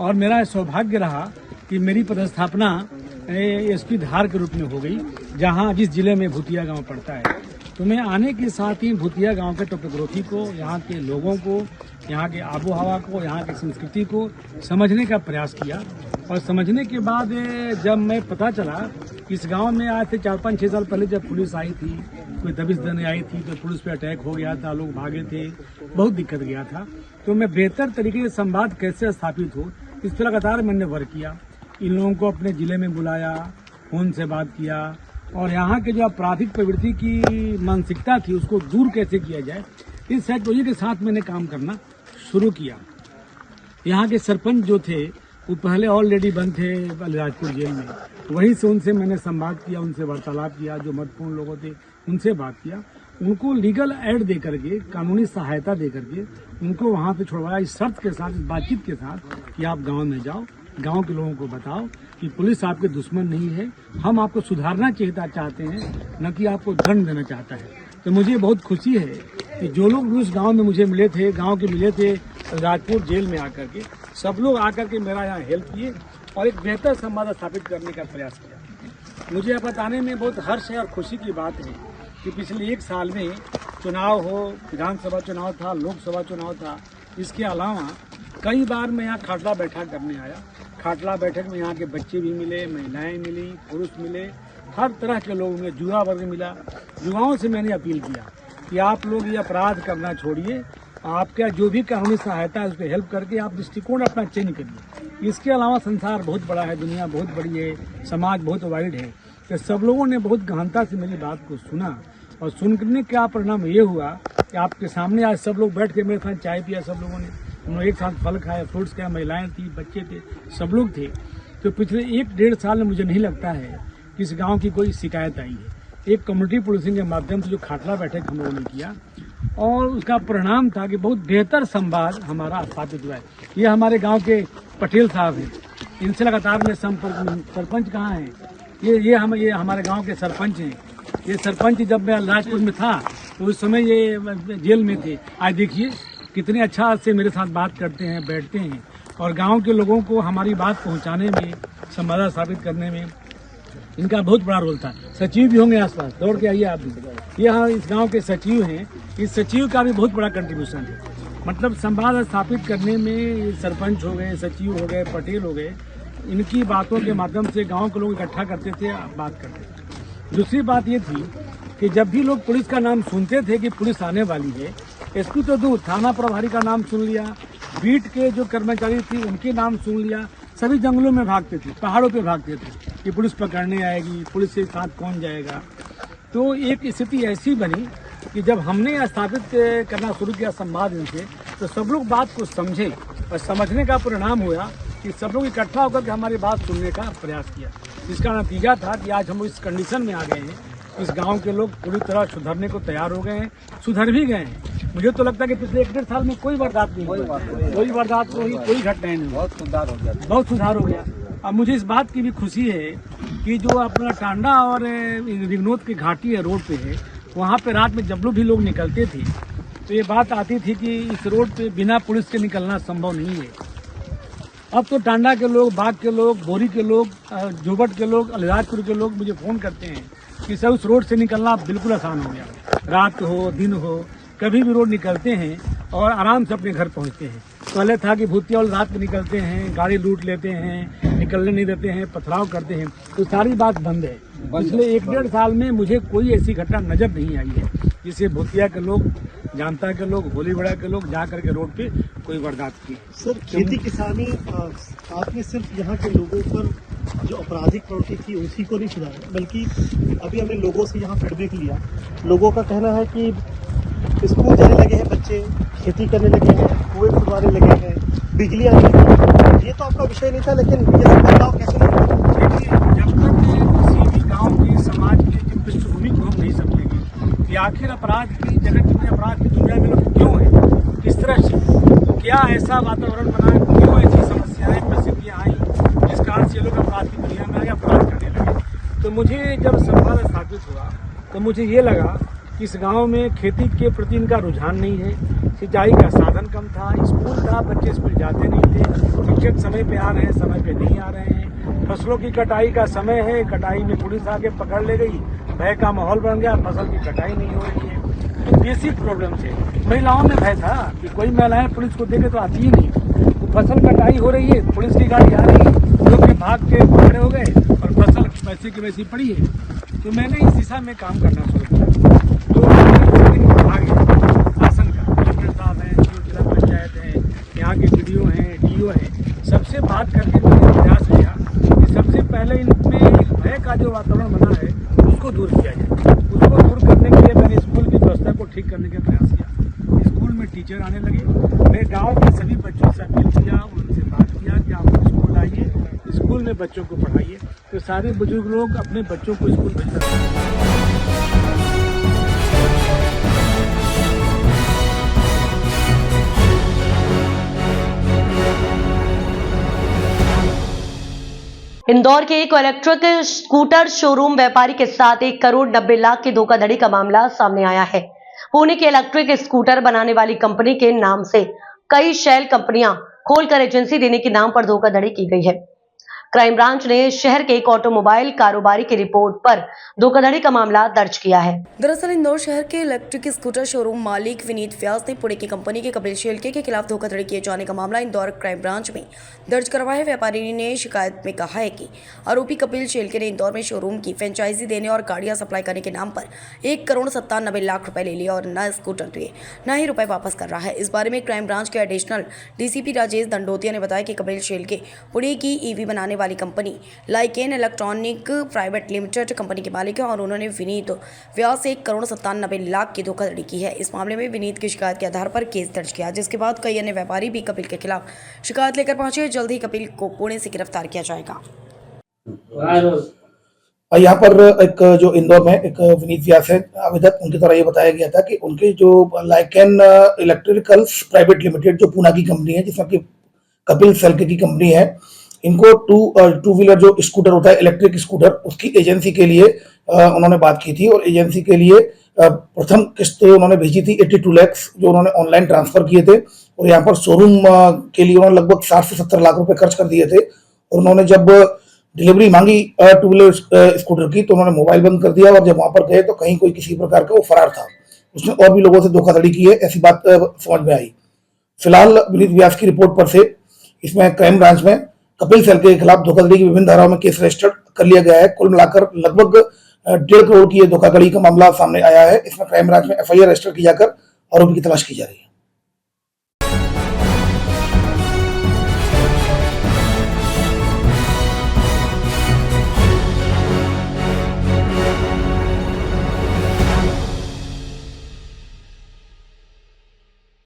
और मेरा सौभाग्य रहा कि मेरी पदस्थापना एसपी धार के रूप में हो गई, जहाँ जिस जिले में भूतिया गांव पड़ता है। तो मैं आने के साथ ही भूतिया गांव के टोपोग्राफी को, यहाँ के लोगों को, यहाँ के आबो हवा को, यहाँ की संस्कृति को समझने का प्रयास किया और समझने के बाद जब मैं पता चला इस गांव में आज से 4-5-6 साल पहले जब पुलिस आई थी, कोई दबिश देने आई थी तो पुलिस पे अटैक हो गया था, लोग भागे थे, बहुत दिक्कत गया था। तो मैं बेहतर तरीके से संवाद कैसे स्थापित हो इस पर लगातार मैंने वर्क किया। इन लोगों को अपने ज़िले में बुलाया, फोन से बात किया और यहाँ के जो आपराधिक प्रवृत्ति की मानसिकता थी उसको दूर कैसे किया जाए, इस साइकोलॉजी के साथ मैंने काम करना शुरू किया। यहाँ के सरपंच जो थे वो पहले ऑलरेडी बंद थे अलीराजपुर जेल में, वहीं से उनसे मैंने संवाद किया, उनसे वार्तालाप किया, जो महत्वपूर्ण लोगों थे उनसे बात किया, उनको लीगल एड दे करके, कानूनी सहायता दे करके उनको वहाँ पे छुड़वाया इस शर्त के साथ, इस बातचीत के साथ कि आप गांव में जाओ, गांव के लोगों को बताओ कि पुलिस आपके दुश्मन नहीं है, हम आपको सुधारना चाहते हैं, न कि आपको दंड देना चाहता है। तो मुझे बहुत खुशी है कि जो लोग उस गांव में मुझे मिले थे, गांव के मिले थे राजपुर जेल में आकर के, सब लोग आकर के मेरा यहाँ हेल्प किए और एक बेहतर संवाद स्थापित करने का प्रयास किया। मुझे यह बताने में बहुत हर्ष है और खुशी की बात है कि पिछले 1 साल में चुनाव हो, विधानसभा चुनाव था, लोकसभा चुनाव था, इसके अलावा कई बार मैं यहाँ खाटला बैठक करने आया। खाटला बैठक में यहाँ के बच्चे भी मिले, महिलाएं मिली, पुरुष मिले, हर तरह के लोग मिले, युवा वर्ग मिला। युवाओं से मैंने अपील किया कि आप लोग ये अपराध करना छोड़िए, आपका जो भी कानूनी सहायता है उसको हेल्प करके आप दृष्टिकोण अपना चेंज करिए। इसके अलावा संसार बहुत बड़ा है, दुनिया बहुत बड़ी है, समाज बहुत वाइड है। तो सब लोगों ने बहुत गहनता से मेरी बात को सुना और सुनने का परिणाम ये हुआ कि आपके सामने आज सब लोग बैठ के मेरे साथ चाय पिया, सब लोगों ने, हम लोग एक साथ फल खाए, फ्रूट्स खाए, महिलाएं थी, बच्चे थे, सब लोग थे। तो पिछले 1-1.5 साल में मुझे नहीं लगता है कि इस गांव की कोई शिकायत आई है। एक कम्युनिटी पुलिसिंग के माध्यम से जो खाटला बैठक हम लोगों ने किया और उसका परिणाम था कि बहुत बेहतर संवाद हमारा स्थापित हुआ है। ये हमारे गांव के पटेल साहब हैं, इनसे लगातार मैं संपर्क में। सरपंच कहाँ हैं? ये हमारे गांव के सरपंच हैं। ये सरपंच जब मैं राजपुर में था तो उस समय ये जेल में थे। आज देखिए कितने अच्छा से मेरे साथ बात करते हैं, बैठते हैं और गांव के लोगों को हमारी बात पहुंचाने में, संवाद स्थापित करने में इनका बहुत बड़ा रोल था। सचिव भी होंगे आसपास, दौड़ के आइए आप भी। यहाँ इस गांव के सचिव हैं, इस सचिव का भी बहुत बड़ा कंट्रीब्यूशन है। मतलब संवाद स्थापित करने में सरपंच हो गए, सचिव हो गए, पटेल हो गए, इनकी बातों के माध्यम से गांव के लोग इकट्ठा करते थे, बात करते थे। दूसरी बात ये थी कि जब भी लोग पुलिस का नाम सुनते थे कि पुलिस आने वाली है, एसपी तो दूर, थाना प्रभारी का नाम सुन लिया, बीट के जो कर्मचारी थी उनके नाम सुन लिया, सभी जंगलों में भागते थे, पहाड़ों पे भागते थे कि पुलिस पकड़ने आएगी, पुलिस के साथ कौन जाएगा। तो एक स्थिति ऐसी बनी कि जब हमने स्थापित करना शुरू किया संवाद इनसे, तो सब लोग बात को समझे और समझने का परिणाम हुआ कि सब लोग इकट्ठा होकर के हमारी बात सुनने का प्रयास किया। इसका नतीजा था कि आज हम इस कंडीशन में आ गए हैं, इस गांव के लोग पूरी तरह सुधरने को तैयार हो गए हैं, सुधर भी गए हैं। मुझे तो लगता है कि पिछले 1-1.5 साल में कोई वारदात नहीं हुई, कोई वारदात नहीं, कोई घटनाएं नहीं, बहुत सुधार हो गया। अब मुझे इस बात की भी खुशी है कि जो अपना टांडा और रिगनोद की घाटी है, रोड पे है, वहाँ पे रात में जब भी लोग निकलते थे तो ये बात आती थी कि इस रोड पे बिना पुलिस के निकलना संभव नहीं है। अब तो टांडा के लोग, बाग के लोग, बोरी के लोग, जोबट के लोग, अलीराजपुर के लोग मुझे फ़ोन करते हैं कि सर उस रोड से निकलना बिल्कुल आसान हो गया। रात हो, दिन हो, कभी भी रोड निकलते हैं और आराम से अपने घर पहुंचते हैं। पहले था कि भूतिया वाले रात में निकलते हैं, गाड़ी लूट लेते हैं, निकलने नहीं देते हैं, पथराव करते हैं, तो सारी बात बंद है। पिछले 1-1.5 साल में मुझे कोई ऐसी घटना नजर नहीं आई है जिसे भूतिया के लोग, जानता के लोग, होली बड़ा के लोग जा करके रोड पे कोई वारदात की। सर खेती किसानी आपने सिर्फ यहाँ के लोगों पर जो आपराधिक प्रवृत्ति थी उसी को नहीं सुधारा, बल्कि अभी हमने लोगों से यहाँ फीडबैक लिया। लोगों का कहना है कि स्कूल जाने लगे हैं बच्चे, खेती करने लगे हैं, कुएं खुदवाने लगे हैं, बिजली आने लगी। ये तो आपका विषय नहीं था, लेकिन ये सब बदलाव कैसे नहीं? जब तक किसी भी गाँव की, समाज की पृष्ठभूमि को हम नहीं समझेंगे कि आखिर अपराध की जगत में, अपराध की दुनिया में लोग क्यों है, किस तरह से, क्या ऐसा वातावरण बना, क्यों ऐसी समस्याएं, परिस्थितियाँ आई जिस कारण से लोग अपराध की दुनिया में आए, अपराध करने लगे। तो मुझे जब संवाद स्थापित हुआ तो मुझे ये लगा कि इस गांव में खेती के प्रति इनका रुझान नहीं है, सिंचाई का साधन कम था, स्कूल था, बच्चे स्कूल जाते नहीं थे, शिक्षक समय पे आ रहे हैं, समय पे नहीं आ रहे हैं, फसलों की कटाई का समय है, कटाई में पुलिस आके पकड़ ले गई, भय का माहौल बन गया, फसल की कटाई नहीं हो रही है। तो बेसिक प्रॉब्लम से महिलाओं में भय था कि कोई महिलाएं पुलिस को देखे तो आती ही नहीं, तो फसल कटाई हो रही है, पुलिस की गाड़ी आ रही है, लोग के भाग के खड़े हो गए और फसल वैसे की वैसी पड़ी है। तो मैंने इस दिशा में काम करना शुरू किया। तो विभाग है शासन का, कलेक्टर साहब हैं, जिला पंचायत है, यहाँ के BDO हैं, DO हैं, सबसे बात करके मैंने प्रयास किया कि सबसे पहले इनमें एक भय का जो वातावरण बना है उसको दूर किया जाए। उसको दूर करने के लिए मैंने स्कूल की व्यवस्था को ठीक करने का प्रयास किया। स्कूल में टीचर आने लगे, मैं गाँव के सभी बच्चों से अपील किया, उनसे बात किया कि आप स्कूल आइए, स्कूल में बच्चों को पढ़ाइए। तो सारे बुजुर्ग लोग अपने बच्चों को स्कूल भेजते हैं। इंदौर के एक इलेक्ट्रिक स्कूटर शोरूम व्यापारी के साथ 1 करोड़ 90 लाख की धोखाधड़ी का मामला सामने आया है। पुणे के इलेक्ट्रिक स्कूटर बनाने वाली कंपनी के नाम से कई शेल कंपनियां खोलकर एजेंसी देने के नाम पर धोखाधड़ी की गई है। क्राइम ब्रांच ने शहर के एक ऑटोमोबाइल कारोबारी की रिपोर्ट पर धोखाधड़ी का मामला दर्ज किया है। दरअसल इंदौर शहर के इलेक्ट्रिक स्कूटर शोरूम मालिक विनीत व्यास ने पुणे की कंपनी के कपिल शेलके के खिलाफ धोखाधड़ी किए जाने का मामला इंदौर क्राइम ब्रांच में दर्ज करवाया है। व्यापारी ने शिकायत में कहा है कि आरोपी कपिल शेलके ने इंदौर में शोरूम की फ्रेंचाइजी देने और गाड़ियां सप्लाई करने के नाम पर 1 करोड़ 97 लाख रुपए ले लिए और न स्कूटर दिए न ही रुपए वापस कर रहा है। इस बारे में क्राइम ब्रांच के एडिशनल डीसीपी राजेश दंडोतिया ने बताया कि कपिल शेलके पुणे की ईवी बनाने वाली company lichen electronic private limited company के मालिक है और उन्होंने विनीत व्यास 1 करोड़ 97 लाख की धोखाधड़ी की है। इस मामले में विनीत की शिकायत के आधार पर केस दर्ज किया, जिसके बाद कई अन्य व्यापारी भी कपिल के खिलाफ शिकायत लेकर पहुंचे। जल्द ही कपिल को पुणे से गिरफ्तार किया जाएगा। यहाँ पर एक जो इंदौर में एक विनीत व्यास है आवेदक, उनके द्वारा ये बताया गया था कि उनके जो लाइकेन इलेक्ट्रिकल्स प्राइवेट लिमिटेड जो पूना की कंपनी है, जिसमें कि कपिल शेलके की कंपनी है, इनको टू व्हीलर जो स्कूटर होता है इलेक्ट्रिक स्कूटर, उसकी एजेंसी के लिए उन्होंने बात की थी और एजेंसी के लिए प्रथम किस्त उन्होंने भेजी थी 82 लाख जो उन्होंने ऑनलाइन ट्रांसफर किए थे और यहाँ पर शोरूम के लिए उन्होंने लगभग 60 से 70 लाख रुपए खर्च कर दिए थे। और उन्होंने जब डिलीवरी मांगी टू व्हीलर स्कूटर की तो उन्होंने मोबाइल बंद कर दिया और जब वहां पर गए तो कहीं कोई किसी प्रकार का वो फरार था। उसने और भी लोगों से धोखाधड़ी की है, ऐसी बात समझ में आई। फिलहाल विनीत व्यास की रिपोर्ट पर से इसमें क्राइम ब्रांच में कपिल शेलके के खिलाफ धोखाधड़ी की विभिन्न धाराओं में केस रजिस्टर्ड कर लिया गया है। कुल मिलाकर लगभग 1.5 करोड़ की धोखाधड़ी का मामला सामने आया है। इसमें क्राइम ब्रांच में एफआईआर रजिस्टर की जाकर आरोपी की तलाश की जा रही है।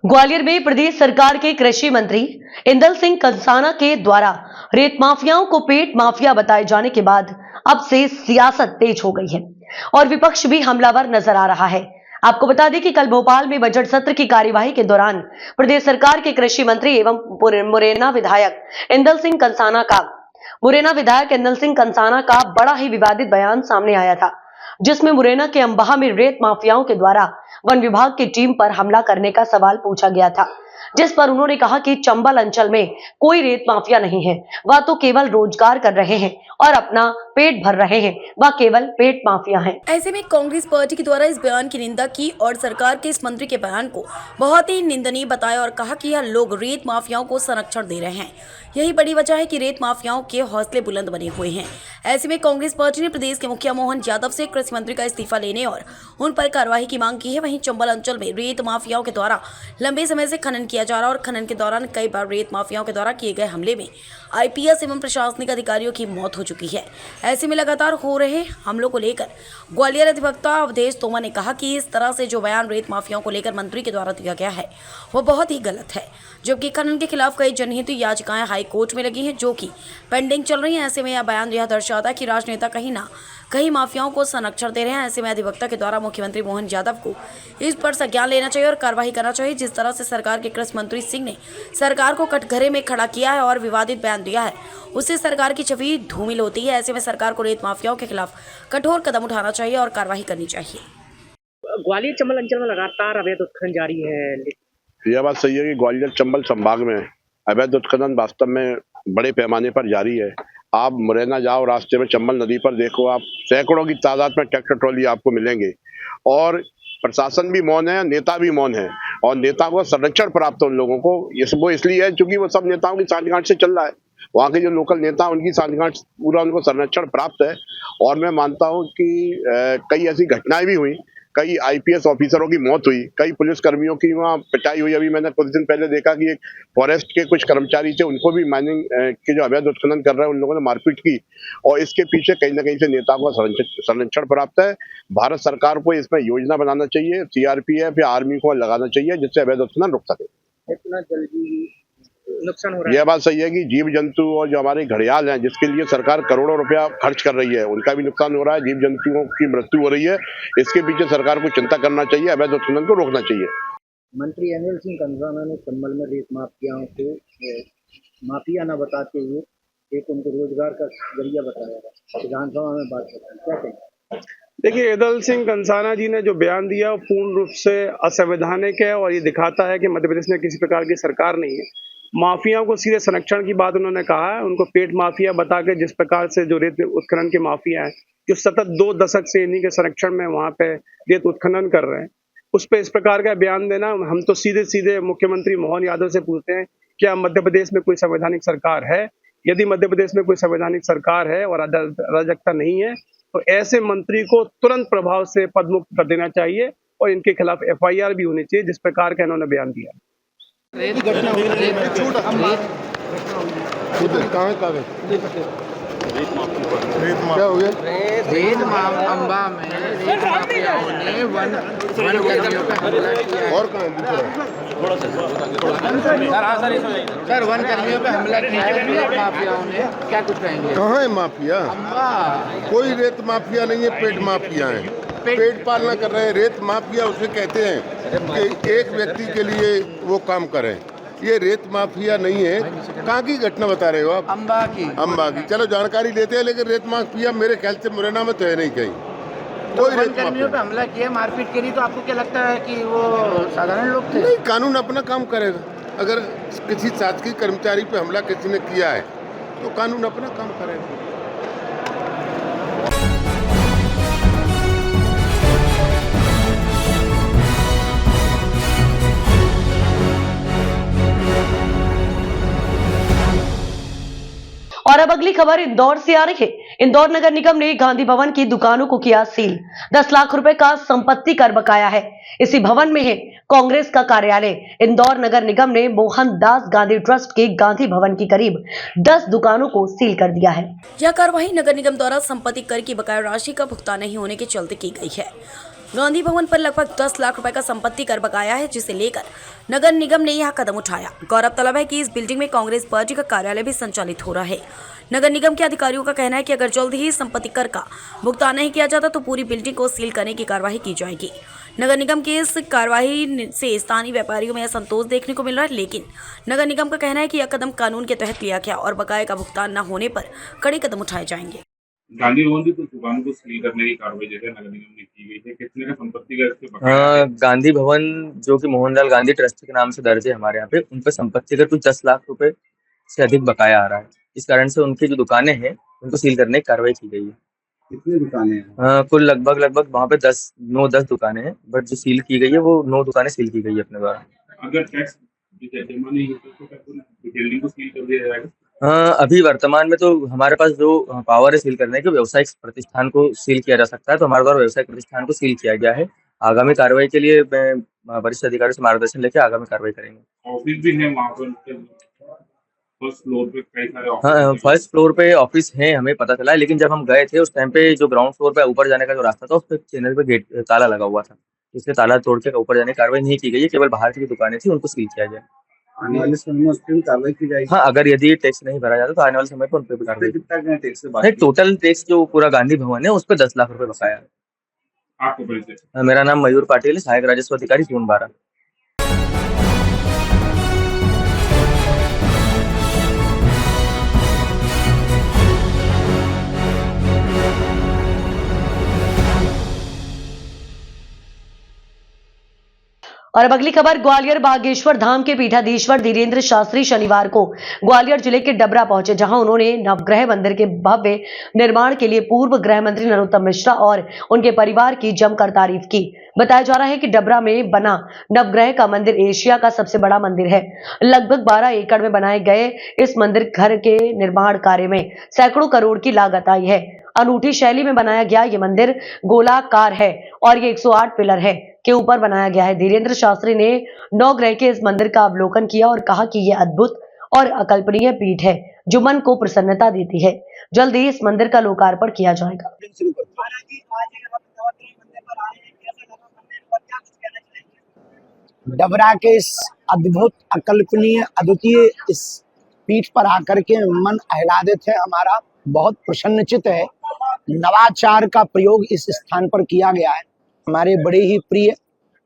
ग्वालियर में प्रदेश सरकार के कृषि मंत्री इंदल सिंह कंसाना के द्वारा रेत माफियाओं को पेट माफिया बताए जाने के बाद अब से सियासत तेज हो गई है और विपक्ष भी हमलावर नजर आ रहा है। आपको बता दें कि कल भोपाल में बजट सत्र की कार्यवाही के दौरान प्रदेश सरकार के कृषि मंत्री एवं मुरैना विधायक इंदल सिंह कंसाना का बड़ा ही विवादित बयान सामने आया था, जिसमें मुरैना के अंबाह में रेत माफियाओं के द्वारा वन विभाग की टीम पर हमला करने का सवाल पूछा गया था, जिस पर उन्होंने कहा कि चंबल अंचल में कोई रेत माफिया नहीं है, वह तो केवल रोजगार कर रहे हैं और अपना पेट भर रहे हैं, वह केवल पेट माफिया हैं। ऐसे में कांग्रेस पार्टी के द्वारा इस बयान की निंदा की और सरकार के इस मंत्री के बयान को बहुत ही निंदनीय बताया और कहा कि यह लोग रेत माफियाओं को संरक्षण दे रहे हैं। यही बड़ी वजह है कि रेत माफियाओं के हौसले बुलंद बने हुए हैं। ऐसे में कांग्रेस पार्टी ने प्रदेश के मुखिया मोहन यादव से कृषि मंत्री का इस्तीफा लेने और उन पर कार्रवाई की मांग की है। वहीं चंबल अंचल में रेत माफियाओं के द्वारा लंबे समय से खनन किया जा रहा और खनन के दौरान कई बार रेत माफियाओं के द्वारा किए गए हमले में आईपीएस एवं प्रशासनिक अधिकारियों की मौत हो चुकी है। ऐसे में लगातार हो रहे हमलों को लेकर ग्वालियर अधिवक्ता अवधेश तोमर ने कहा कि इस तरह से जो बयान रेत माफियाओं को लेकर मंत्री के द्वारा दिया गया है वो बहुत ही गलत है, जबकि खनन के खिलाफ कई जनहित याचिकाएं हाई कोर्ट में लगी हैं जो कि पेंडिंग चल रही हैं। ऐसे में यह बयान यह दर्शाता है कि राजनेता कहीं ना कहीं माफियाओं को संरक्षण दे रहे हैं। ऐसे में अधिवक्ता के द्वारा मुख्यमंत्री मोहन यादव को इस पर संज्ञान लेना चाहिए और कार्रवाई करना चाहिए। जिस तरह से सरकार के कृषि मंत्री सिंह ने सरकार को कटघरे में खड़ा किया है और विवादित बयान दिया है, उससे सरकार की छवि धूमिल होती है। ऐसे में सरकार को रेत माफियाओं के खिलाफ कठोर कदम उठाना चाहिए और कार्रवाई करनी चाहिए। ग्वालियर चंबल अंचल में लगातार अवैध उत्खनन जारी है। यह बात सही है कि ग्वालियर चंबल संभाग में अवैध उत्खनन वास्तव में बड़े पैमाने पर जारी है। आप मुरैना जाओ, रास्ते में चंबल नदी पर देखो, आप सैकड़ों की तादाद में ट्रैक्टर ट्रॉली आपको मिलेंगे और प्रशासन भी मौन है, नेता भी मौन है और नेता को संरक्षण प्राप्त है उन लोगों को। वो इसलिए है क्योंकि वो सब नेताओं की सांठगांठ से चल रहा है। वहाँ के जो लोकल नेता उनकी सांठगांठ पूरा उनको संरक्षण प्राप्त है। और मैं मानता हूँ कि कई ऐसी घटनाएं भी हुई, कई आईपीएस ऑफिसरों की मौत हुई, कई पुलिस कर्मियों की वहाँ पिटाई हुई। अभी मैंने कुछ दिन पहले देखा कि एक फॉरेस्ट के कुछ कर्मचारी थे, उनको भी माइनिंग के जो अवैध उत्खनन कर रहे हैं उन लोगों ने मारपीट की और इसके पीछे कहीं ना कहीं से नेताओं का संरक्षण प्राप्त है। भारत सरकार को इसमें योजना बनाना चाहिए, सीआरपीएफ या आर्मी को लगाना चाहिए जिससे अवैध उत्खनन रुक सके। इतना जल्दी नुकसान हो रहा है। यह बात सही है कि जीव जंतु और जो हमारे घड़ियाल हैं जिसके लिए सरकार करोड़ों रुपया खर्च कर रही है, उनका भी नुकसान हो रहा है, जीव जंतुओं की मृत्यु हो रही है। इसके पीछे सरकार को चिंता करना चाहिए, अवैध उत्खनन को रोकना चाहिए। मंत्री इंदल सिंह कंसाना ने चंबल में रेत माफियाओं को माफिया न बताते हुए एक उनको रोजगार का जरिया बताया है। विधानसभा में बात करते हैं, क्या कहेंगे? देखिए, एदल सिंह कंसाना जी ने जो बयान दिया वो पूर्ण रूप से असंवैधानिक है और ये दिखाता है कि मध्य प्रदेश में किसी प्रकार की सरकार नहीं है। माफियाओं को सीधे संरक्षण की बात उन्होंने कहा है, उनको पेट माफिया बता के जिस प्रकार से जो रेत उत्खनन के माफिया हैं जो सतत 2 दशक से इन्हीं के संरक्षण में वहाँ पे रेत उत्खनन कर रहे हैं, उस पर इस प्रकार का बयान देना, हम तो सीधे सीधे मुख्यमंत्री मोहन यादव से पूछते हैं क्या मध्य प्रदेश में कोई संवैधानिक सरकार है? यदि मध्य प्रदेश में कोई संवैधानिक सरकार है और अराजकता नहीं है तो ऐसे मंत्री को तुरंत प्रभाव से पदमुक्त कर देना चाहिए और इनके खिलाफ FIR भी होनी चाहिए जिस प्रकार का इन्होंने बयान दिया। क्या हो गया? अम्बा में रेत माफियाओं ने वन कर्मियों पे हमला किया। और कहाँ सर वन कर्मियों पे हमला किया है रेत माफियाओं ने, क्या कुछ कहेंगे? कहाँ है माफिया? अम्बा कोई रेत माफिया नहीं है, पेट माफिया है। पेट पालना कर रहे हैं। रेत माफिया उसे कहते हैं कि एक व्यक्ति के लिए वो काम करें। ये रेत माफिया नहीं है। कहाँ की घटना बता रहे हो आप? अम्बा की। चलो जानकारी लेते हैं, लेकिन रेत माफिया मेरे ख्याल से मुरैना में तो है नहीं कहीं। कोई रेत कर्मियों पे हमला किया, मारपीट करी, तो आपको क्या लगता है कि वो साधारण लोग थे? नहीं, कानून अपना काम करेगा। अगर किसी शासकीय कर्मचारी पे हमला किसी ने किया है तो कानून अपना काम करेगा। और अब अगली खबर इंदौर से आ रही है। इंदौर नगर निगम ने गांधी भवन की दुकानों को किया सील। 10 लाख रुपए का संपत्ति कर बकाया है। इसी भवन में है कांग्रेस का कार्यालय। इंदौर नगर निगम ने मोहनदास गांधी ट्रस्ट के गांधी भवन की करीब 10 दुकानों को सील कर दिया है। यह कार्रवाई नगर निगम द्वारा संपत्ति कर की बकाया राशि का भुगतान नहीं होने के चलते की गई है। गांधी भवन पर लगभग 10 लाख रुपए का संपत्ति कर बकाया है, जिसे लेकर नगर निगम ने यह कदम उठाया। गौरतलब है कि इस बिल्डिंग में कांग्रेस पार्टी का कार्यालय भी संचालित हो रहा है। नगर निगम के अधिकारियों का कहना है कि अगर जल्द ही संपत्ति कर का भुगतान नहीं किया जाता तो पूरी बिल्डिंग को सील करने की कार्रवाई की जाएगी। नगर निगम की इस कार्रवाई से स्थानीय व्यापारियों में असंतोष देखने को मिल रहा है, लेकिन नगर निगम का कहना है कि यह कदम कानून के तहत लिया गया और बकाये का भुगतान न होने पर कड़े कदम उठाए जाएंगे। गांधी भवन की कुछ दुकानों को सील करने की कार्रवाई जैसे नगर निगम ने की गई है, कितने का संपत्ति का इसके बकाया? गांधी भवन जो कि मोहनलाल गांधी ट्रस्ट के नाम से दर्ज है हमारे यहाँ पे, उन पर संपत्ति का कुछ 10 लाख रुपए से अधिक बकाया आ रहा है। इस कारण से उनकी जो दुकानें हैं उनको सील करने की कार्रवाई की गई है। कितनी दुकानें हैं? कुल लगभग वहाँ पे 9-10 दुकानें हैं, बट जो सील की गई है वो 9 दुकानें सील की गई है अपने द्वारा। अगर टैक्स जमा नहीं होता तो बिल्डिंग को सील कर दिया जाएगा? अभी वर्तमान में तो हमारे पास जो पावर है सील करने के, व्यावसायिक प्रतिष्ठान को सील किया जा सकता है, तो हमारे द्वारा व्यावसायिक प्रतिष्ठान को सील किया गया है। आगामी कार्रवाई के लिए मैं वरिष्ठ अधिकारियों से मार्गदर्शन लेकर आगामी कार्रवाई करेंगे। ऑफिस भी है वहाँ पर, फर्स्ट फ्लोर पे कई सारे ऑफिस? हाँ, फर्स्ट फ्लोर पे ऑफिस है, हमें पता चला है, लेकिन जब हम गए थे उस टाइम पे जो ग्राउंड फ्लोर पे ऊपर जाने का जो रास्ता था उस पर चैनल पे गेट ताला लगा हुआ था, इसलिए ताला तोड़ के ऊपर जाने की कार्रवाई नहीं की गई है। केवल बाहर की जो दुकानें थी उनको सील किया जाए। आने वाले समय में उस पर भी कार्रवाई की जाएगी? हाँ, अगर यदि टैक्स नहीं भरा जाता तो आने वाले समय पर उन पर भी कार्रवाई। कितना टैक्स से बात? टोटल टैक्स जो पूरा गांधी भवन है उस पर 10 लाख रुपए बकाया है। आपको परिचय? मेरा नाम मयूर पाटिल, सहायक राजस्व अधिकारी जोन 12। और अब अगली खबर ग्वालियर बागेश्वर धाम के पीठाधीश्वर धीरेन्द्र शास्त्री शनिवार को ग्वालियर जिले के डबरा पहुंचे, जहां उन्होंने नवग्रह मंदिर के भव्य निर्माण के लिए पूर्व गृह मंत्री नरोत्तम मिश्रा और उनके परिवार की जमकर तारीफ की। बताया जा रहा है कि डबरा में बना नवग्रह का मंदिर एशिया का सबसे बड़ा मंदिर है। लगभग 12 एकड़ में बनाए गए इस मंदिर घर के निर्माण कार्य में सैकड़ों करोड़ की लागत आई है। अनूठी शैली में बनाया गया ये मंदिर गोलाकार है और ये 108 पिलर है के ऊपर बनाया गया है। धीरेन्द्र शास्त्री ने नवग्रह के इस मंदिर का अवलोकन किया और कहा कि यह अद्भुत और अकल्पनीय पीठ है जो मन को प्रसन्नता देती है। जल्द ही इस मंदिर का लोकार्पण किया जाएगा। डबरा के इस अद्भुत अकल्पनीय अद्वितीय इस पीठ पर आकर के मन आह्लादित है, हमारा बहुत प्रसन्नचित है। नवाचार का प्रयोग इस स्थान पर किया गया है। हमारे बड़े ही प्रिय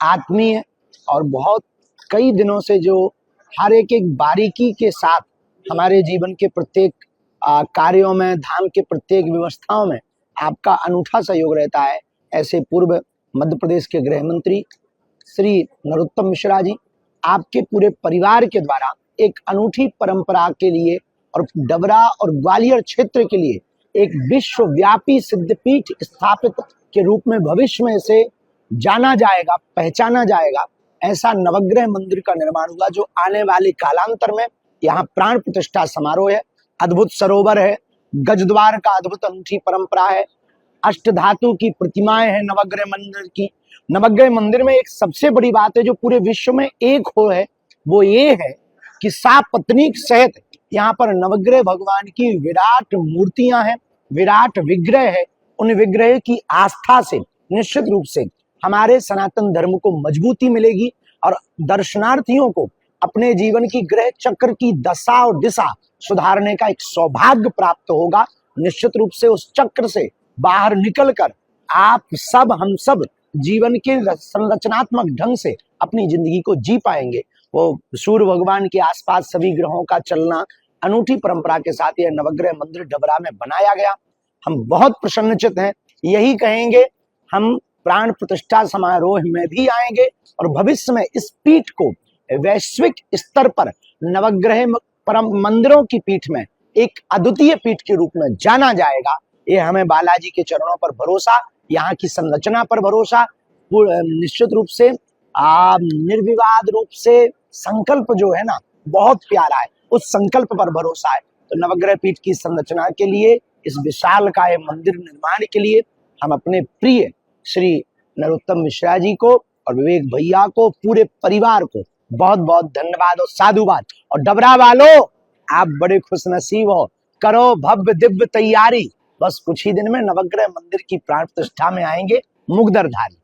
आत्मीय और बहुत कई दिनों से जो हर एक बारीकी के साथ हमारे जीवन के प्रत्येक कार्यों में, धाम के प्रत्येक व्यवस्थाओं में आपका अनूठा सहयोग रहता है। ऐसे पूर्व मध्य प्रदेश के गृह मंत्री श्री नरोत्तम मिश्रा जी, आपके पूरे परिवार के द्वारा एक अनूठी परंपरा के लिए और डबरा और ग्वालियर क्षेत्र के लिए एक विश्वव्यापी सिद्धपीठ स्थापित के रूप में भविष्य में इसे जाना जाएगा, पहचाना जाएगा। ऐसा नवग्रह मंदिर का निर्माण हुआ जो आने वाले कालांतर में यहाँ प्राण प्रतिष्ठा समारोह है, अद्भुत सरोवर है, गजद्वार का अद्भुत अनूठी परंपरा है, अष्टधातु की प्रतिमाएं हैं नवग्रह मंदिर की। नवग्रह मंदिर में एक सबसे बड़ी बात है जो पूरे विश्व में एक हो है, वो ये है कि सात पत्नीक सहित यहाँ पर नवग्रह भगवान की विराट मूर्तियां हैं, विराट विग्रह है। उन विग्रह की आस्था से निश्चित रूप से हमारे सनातन धर्म को मजबूती मिलेगी और दर्शनार्थियों को अपने जीवन की ग्रह चक्र की दशा और दिशा सुधारने का एक सौभाग्य प्राप्त होगा। निश्चित रूप से उस चक्र से बाहर निकलकर आप सब, हम सब जीवन के संरचनात्मक ढंग से अपनी जिंदगी को जी पाएंगे। वो सूर्य भगवान के आसपास सभी ग्रहों का चलना अनूठी परंपरा के साथ यह नवग्रह मंदिर डबरा में बनाया गया। हम बहुत प्रसन्नचित हैं। यही कहेंगे, हम प्राण प्रतिष्ठा समारोह में भी आएंगे और भविष्य में इस पीठ को वैश्विक स्तर पर नवग्रह परम मंदिरों की पीठ में एक अद्वितीय पीठ के रूप में जाना जाएगा। ये हमें बालाजी के चरणों पर भरोसा, यहाँ की संरचना पर भरोसा, निश्चित रूप से निर्विवाद रूप से संकल्प जो है ना बहुत प्यारा है, उस संकल्प पर भरोसा है। तो नवग्रह पीठ की संरचना के लिए, इस विशालकाय मंदिर निर्माण के लिए हम अपने प्रिय श्री नरोत्तम मिश्रा जी को और विवेक भैया को, पूरे परिवार को बहुत बहुत धन्यवाद और साधुवाद। और डबरा वालों, आप बड़े खुशनसीब हो, करो भव्य दिव्य तैयारी। बस कुछ ही दिन में नवग्रह मंदिर की प्राण प्रतिष्ठा में आएंगे मुगदरधारी।